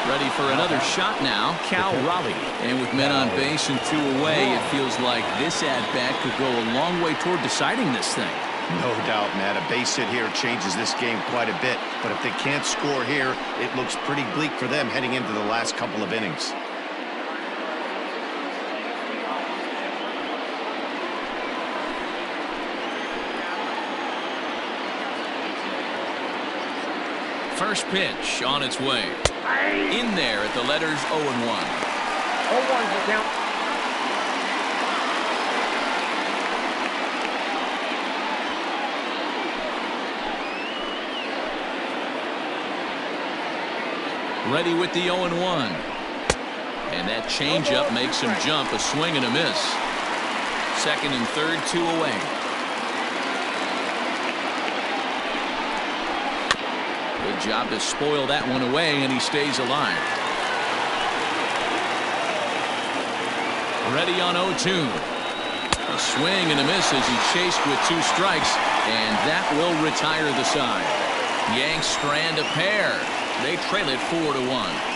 Ready for another shot now, Cal Raleigh. And with men on base and 2 away, it feels like this at-bat could go a long way toward deciding this thing. No doubt, Matt. A base hit here changes this game quite a bit. But if they can't score here, it looks pretty bleak for them heading into the last couple of innings. First pitch on its way. In there at the letters 0-1. 0-1's the count. Ready with the 0-1. And that changeup makes him jump. A swing and a miss. Second and third, 2 away. Good job to spoil that one away, and he stays alive. Ready on 0-2. A swing and a miss as he chased with 2 strikes, and that will retire the side. Yanks strand a pair. They trail it 4-1.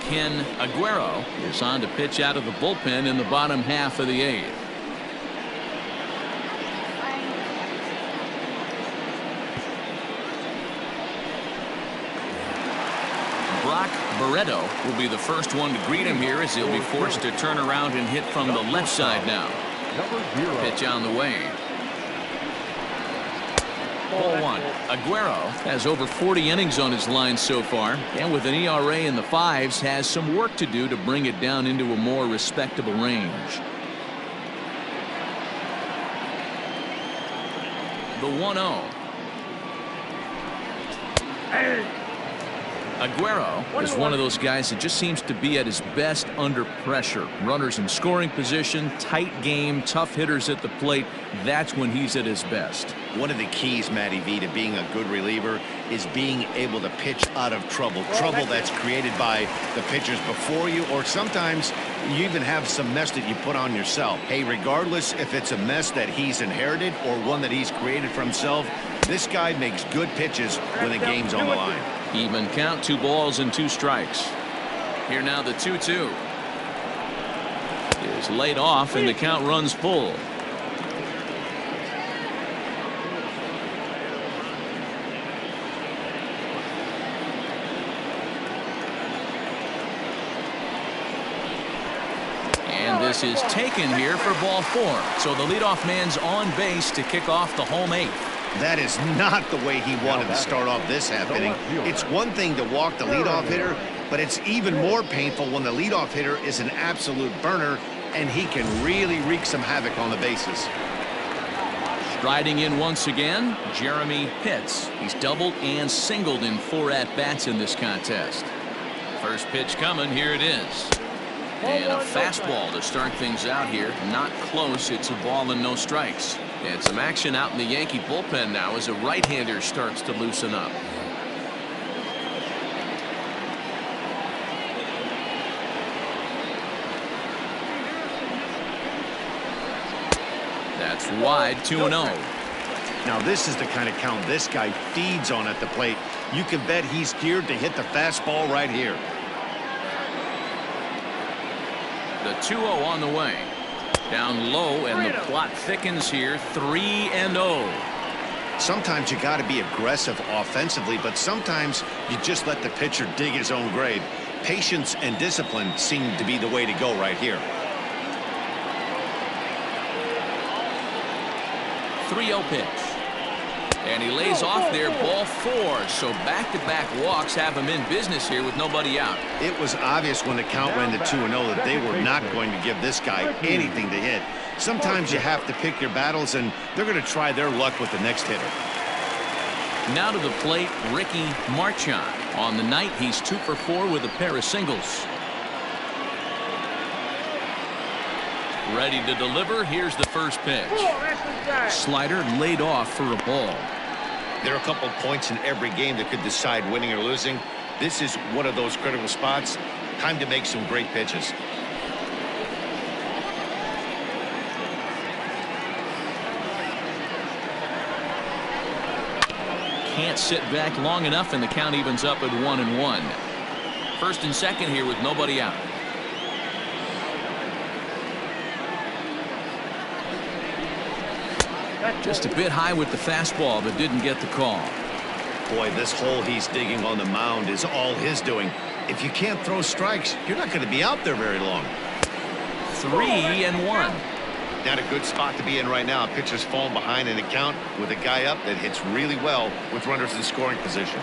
Ken Aguero is on to pitch out of the bullpen in the bottom half of the 8th. Brock Barreto will be the first one to greet him here as he'll be forced to turn around and hit from the left side now. Pitch on the way. Ball 1. Aguero has over 40 innings on his line so far, and with an ERA in the 5s has some work to do to bring it down into a more respectable range. The 1-0. Aguero is one of those guys that just seems to be at his best under pressure. Runners in scoring position, tight game, tough hitters at the plate. That's when he's at his best. One of the keys, Matty V, to being a good reliever is being able to pitch out of trouble. Trouble that's created by the pitchers before you, or sometimes you even have some mess that you put on yourself. Hey, regardless if it's a mess that he's inherited or one that he's created for himself, this guy makes good pitches when the game's on the line. Even count, 2 balls and 2 strikes. Here now the 2-2 is laid off and the count runs full. And this is taken here for ball 4. So the leadoff man's on base to kick off the home 8th. That is not the way he wanted to start off this half inning. It's one thing to walk the leadoff hitter, but it's even more painful when the leadoff hitter is an absolute burner and he can really wreak some havoc on the bases. Striding in once again, Jeremy Pitts. He's doubled and singled in 4 at-bats in this contest. First pitch coming, here it is. And a fastball to start things out here. Not close, it's a ball and no strikes. And some action out in the Yankee bullpen now as a right-hander starts to loosen up. That's wide, 2-0. Now this is the kind of count this guy feeds on at the plate. You can bet he's geared to hit the fastball right here. The 2-0 on the way. Down low, and the plot thickens here. 3-0. Sometimes you got to be aggressive offensively, but sometimes you just let the pitcher dig his own grave. Patience and discipline seem to be the way to go right here. 3-0 pitch. And he lays off there, ball 4. So back-to-back walks have him in business here with nobody out. It was obvious when the count ran to 2-0 that they were not going to give this guy anything to hit. Sometimes you have to pick your battles, and they're going to try their luck with the next hitter. Now to the plate, Ricky Marchand. On the night, he's 2 for 4 with a pair of singles. Ready to deliver. Here's the first pitch. Slider laid off for a ball. There are a couple of points in every game that could decide winning or losing. This is one of those critical spots. Time to make some great pitches. Can't sit back long enough, and the count evens up at 1-1. First and second here with nobody out. Just a bit high with the fastball, but didn't get the call. Boy, this hole he's digging on the mound is all his doing. If you can't throw strikes, you're not going to be out there very long. 3-1. Not a good spot to be in right now. Pitcher's falling behind in the count with a guy up that hits really well with runners in scoring position.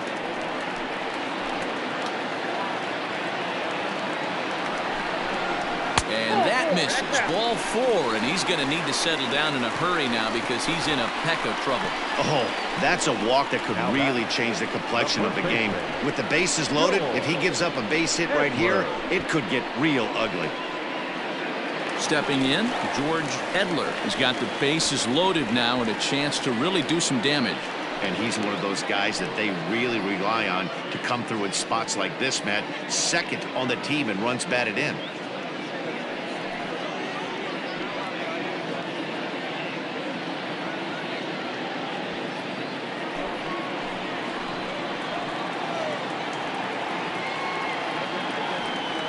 And that misses. Ball 4, and he's going to need to settle down in a hurry now because he's in a peck of trouble. Oh, that's a walk that could really change the complexion of the game. With the bases loaded, if he gives up a base hit right here, it could get real ugly. Stepping in, George Edler has got the bases loaded now and a chance to really do some damage. And he's one of those guys that they really rely on to come through in spots like this, Matt. Second on the team and runs batted in.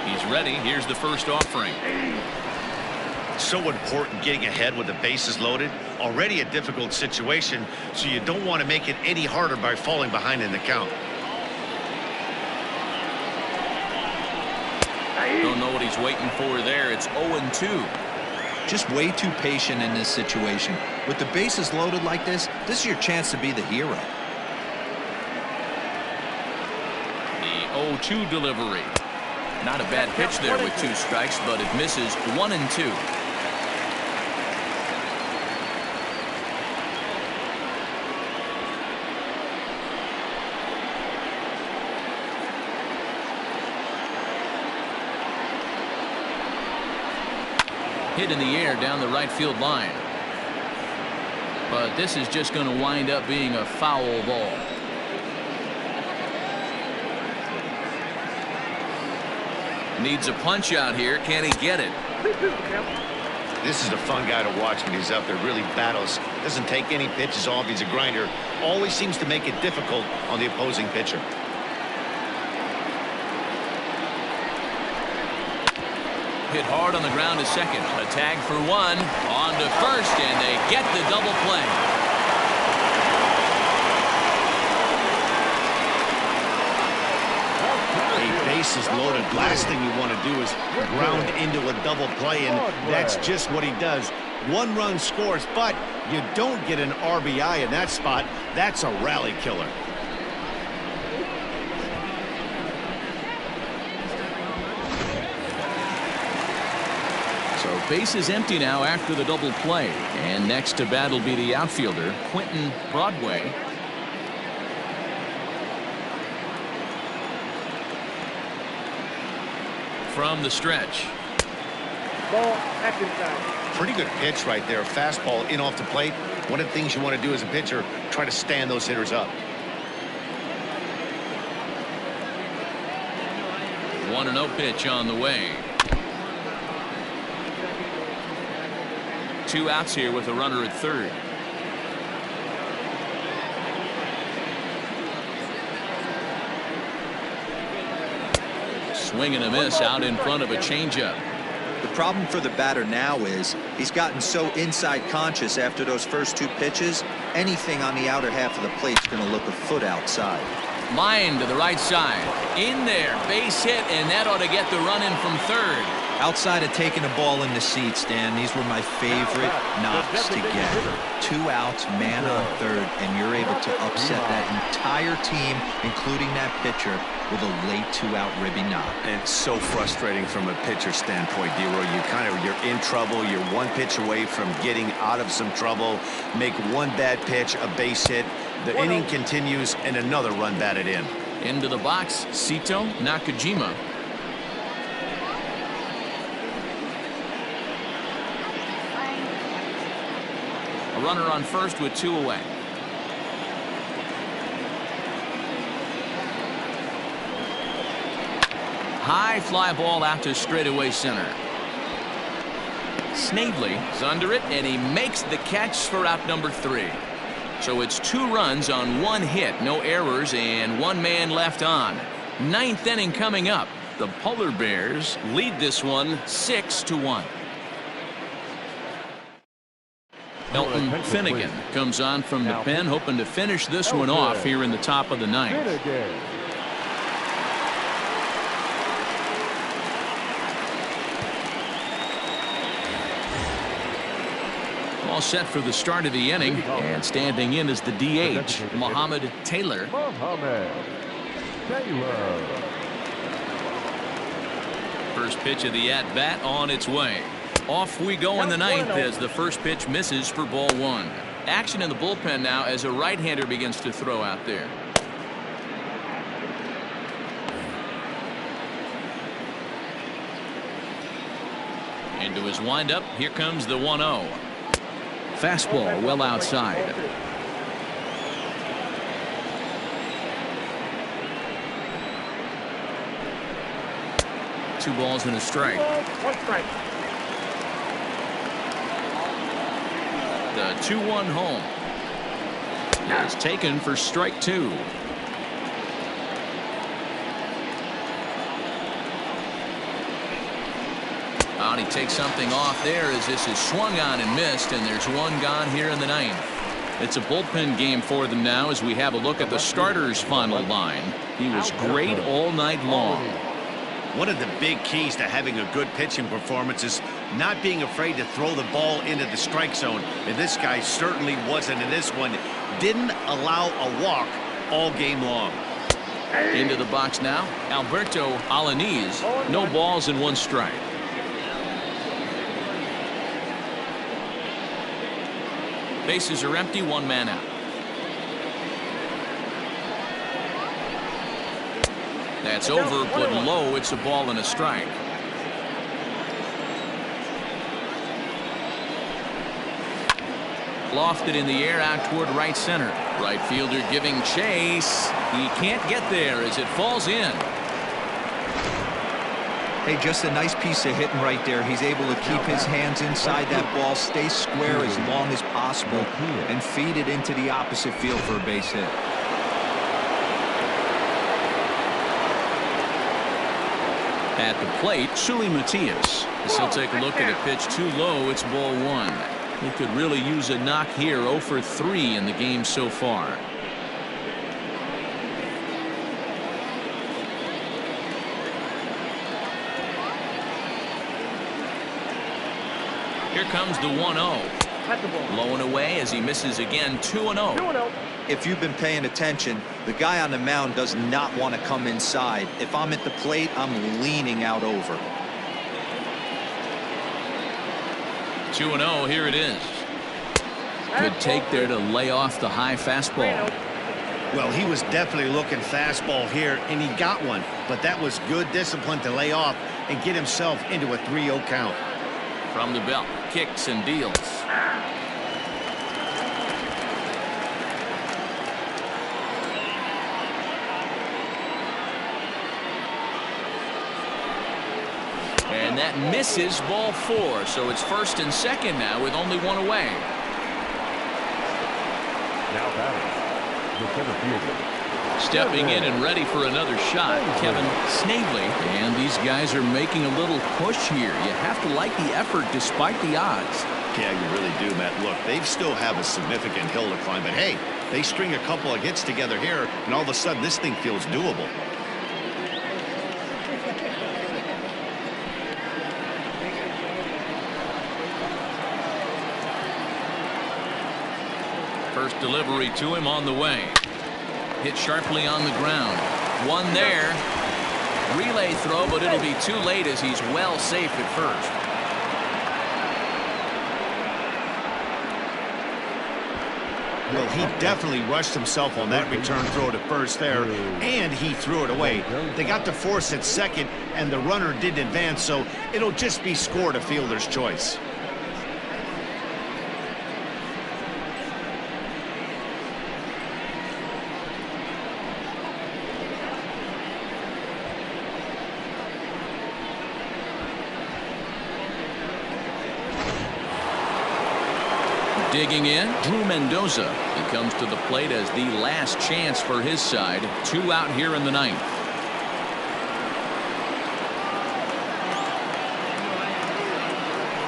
He's ready. Here's the first offering. So important getting ahead with the bases loaded. Already a difficult situation, so you don't want to make it any harder by falling behind in the count. Don't know what he's waiting for there. It's 0-2. Just way too patient in this situation. With the bases loaded like this is your chance to be the hero. The 0-2 delivery. Not a bad pitch there with 2 strikes, but it misses. 1-2. Hit in the air down the right field line. But this is just going to wind up being a foul ball. Needs a punch out here. Can he get it? This is a fun guy to watch when he's up there. Really battles. Doesn't take any pitches off. He's a grinder. Always seems to make it difficult on the opposing pitcher. Hit hard on the ground to second. A tag for 1. On to first, and they get the double play. Bases loaded. Last thing you want to do is ground into a double play, and that's just what he does. 1 run scores, but you don't get an RBI in that spot. That's a rally killer. So base is empty now after the double play, and next to bat will be the outfielder Quentin Broadway. From the stretch. Ball, second side. Pretty good pitch right there. Fastball in off the plate. One of the things you want to do as a pitcher, try to stand those hitters up. 1-0 pitch on the way. 2 outs here with a runner at third. Swing and a miss out in front of a changeup. The problem for the batter now is he's gotten so inside conscious after those first 2 pitches. Anything on the outer half of the plate is going to look a foot outside. Line to the right side. In there. Base hit, and that ought to get the run in from third. Outside of taking the ball in the seats, Dan, these were my favorite knocks to get. 2 outs, man on third, and you're able to upset that entire team, including that pitcher, with a late 2-out ribby knock. And it's so frustrating from a pitcher standpoint, D-Roy. You're in trouble. You're 1 pitch away from getting out of some trouble. Make 1 bad pitch, a base hit. The inning continues, and another run batted in. Into the box, Sito Nakajima. A runner on first with 2 away. High fly ball out to straightaway center. Snavely is under it, and he makes the catch for out number 3. So it's 2 runs on 1 hit, no errors, and 1 man left on. 9th inning coming up. The Polar Bears lead this one 6-1. Elton Finnegan comes on from the pen, hoping to finish this one off here in the top of the 9th. all set for the start of the inning, and standing in is the DH, Mohamed Taylor. Mohamed Taylor. First pitch of the at-bat on its way. Off we go in the ninth as the first pitch misses for ball one. Action in the bullpen now as a right-hander begins to throw out there. Into his windup, here comes the 1-0. Fastball well outside. Two balls and a strike. One strike. The 2-1 home is taken for strike two. And he takes something off there as this is swung on and missed, and there's one gone here in the ninth. It's a bullpen game for them now as we have a look at the starter's final line. He was great all night long. One of the big keys to having a good pitching performance is not being afraid to throw the ball into the strike zone. And this guy certainly wasn't in this one. Didn't allow a walk all game long. Into the box now, Alberto Alanis. No balls and one strike. Bases are empty, one man out. That's over, but low. It's a ball and a strike. Lofted in the air out toward right center. Right fielder giving chase. He can't get there as it falls in. Hey, just a nice piece of hitting right there. He's able to keep his hands inside that ball, stay square as long as possible, and feed it into the opposite field for a base hit. At the plate, Sully Matias. As he'll take a look at a pitch too low. It's ball one. He could really use a knock here. 0 for 3 in the game so far. Here comes the 1-0. Low and away as he misses again. 2-0. If you've been paying attention, the guy on the mound does not want to come inside. If I'm at the plate, I'm leaning out over. 2-0. Here it is. Good take there to lay off the high fastball. Well, he was definitely looking fastball here, and he got one. But that was good discipline to lay off and get himself into a 3-0 count. From the belt, kicks and deals. And that misses, ball 4. So it's first and second now with only one away. Now batting, the center fielder. Stepping in and ready for another shot, Kevin Snavely. And these guys are making a little push here. You have to like the effort despite the odds. Yeah, you really do, Matt. Look, they still have a significant hill to climb, but hey, they string a couple of hits together here, and all of a sudden this thing feels doable. First delivery to him on the way. Hit sharply on the ground. One there. Relay throw, but it'll be too late as he's well safe at first. Well, he definitely rushed himself on that return throw to first there, and he threw it away. They got to force at second, and the runner didn't advance, so it'll just be scored a fielder's choice. Digging in, Drew Mendoza. He comes to the plate as the last chance for his side. 2 out here in the ninth.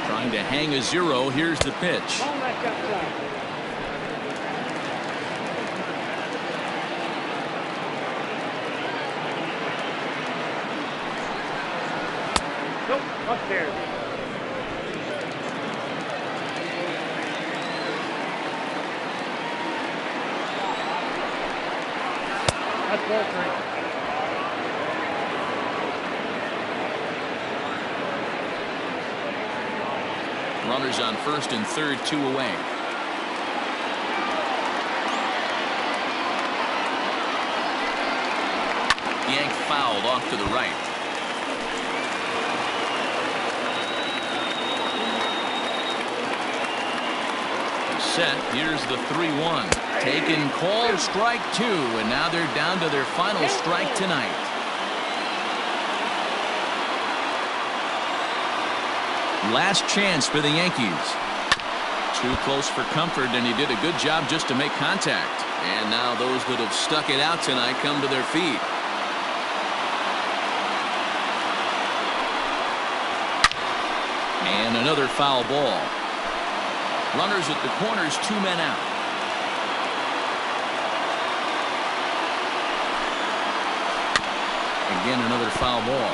Trying to hang a 0. Here's the pitch. Nope, up there. Ball drink. Runners on first and third, 2 away. Yank fouled off to the right. Set. Here's the 3-1. Taken, called, strike 2, and now they're down to their final strike tonight. Last chance for the Yankees. Too close for comfort, and he did a good job just to make contact. And now those that have stuck it out tonight come to their feet. And another foul ball. Runners at the corners, 2 men out. Again, another foul ball.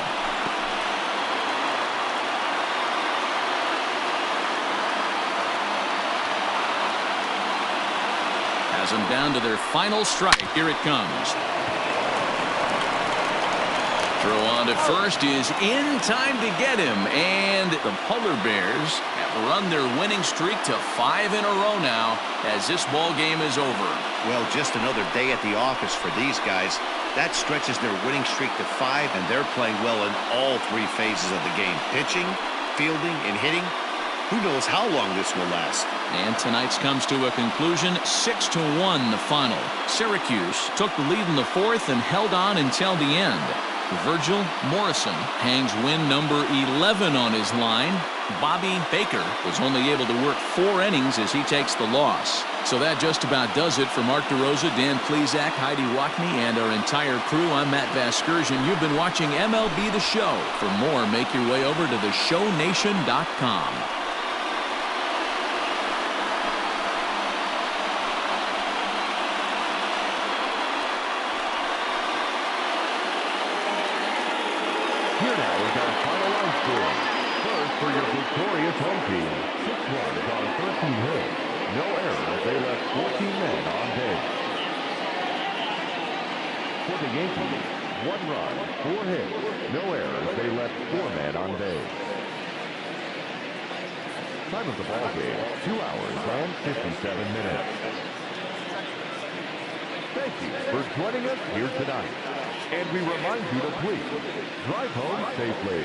Has them down to their final strike. Here it comes. Throw on to first is in time to get him, and the Polar Bears have run their winning streak to 5 in a row now as this ball game is over. Well, just another day at the office for these guys. That stretches their winning streak to 5, and they're playing well in all 3 phases of the game. Pitching, fielding, and hitting. Who knows how long this will last. And tonight's comes to a conclusion, 6-1 the final. Syracuse took the lead in the 4th and held on until the end. Virgil Morrison hangs win number 11 on his line. Bobby Baker was only able to work 4 innings as he takes the loss. So that just about does it for Mark DeRosa, Dan Plesac, Heidi Wackney, and our entire crew. I'm Matt Vasgersian. You've been watching MLB The Show. For more, make your way over to theshownation.com. Here now is our final line score. First for your victorious home team, 6 runs on 13 hits. No errors. They left 14 men on base. For the Yankees, 1 run, 4 hits. No errors. They left 4 men on base. Time of the ball game, 2 hours and 57 minutes. Thank you for joining us here tonight. And we remind you to please drive home safely.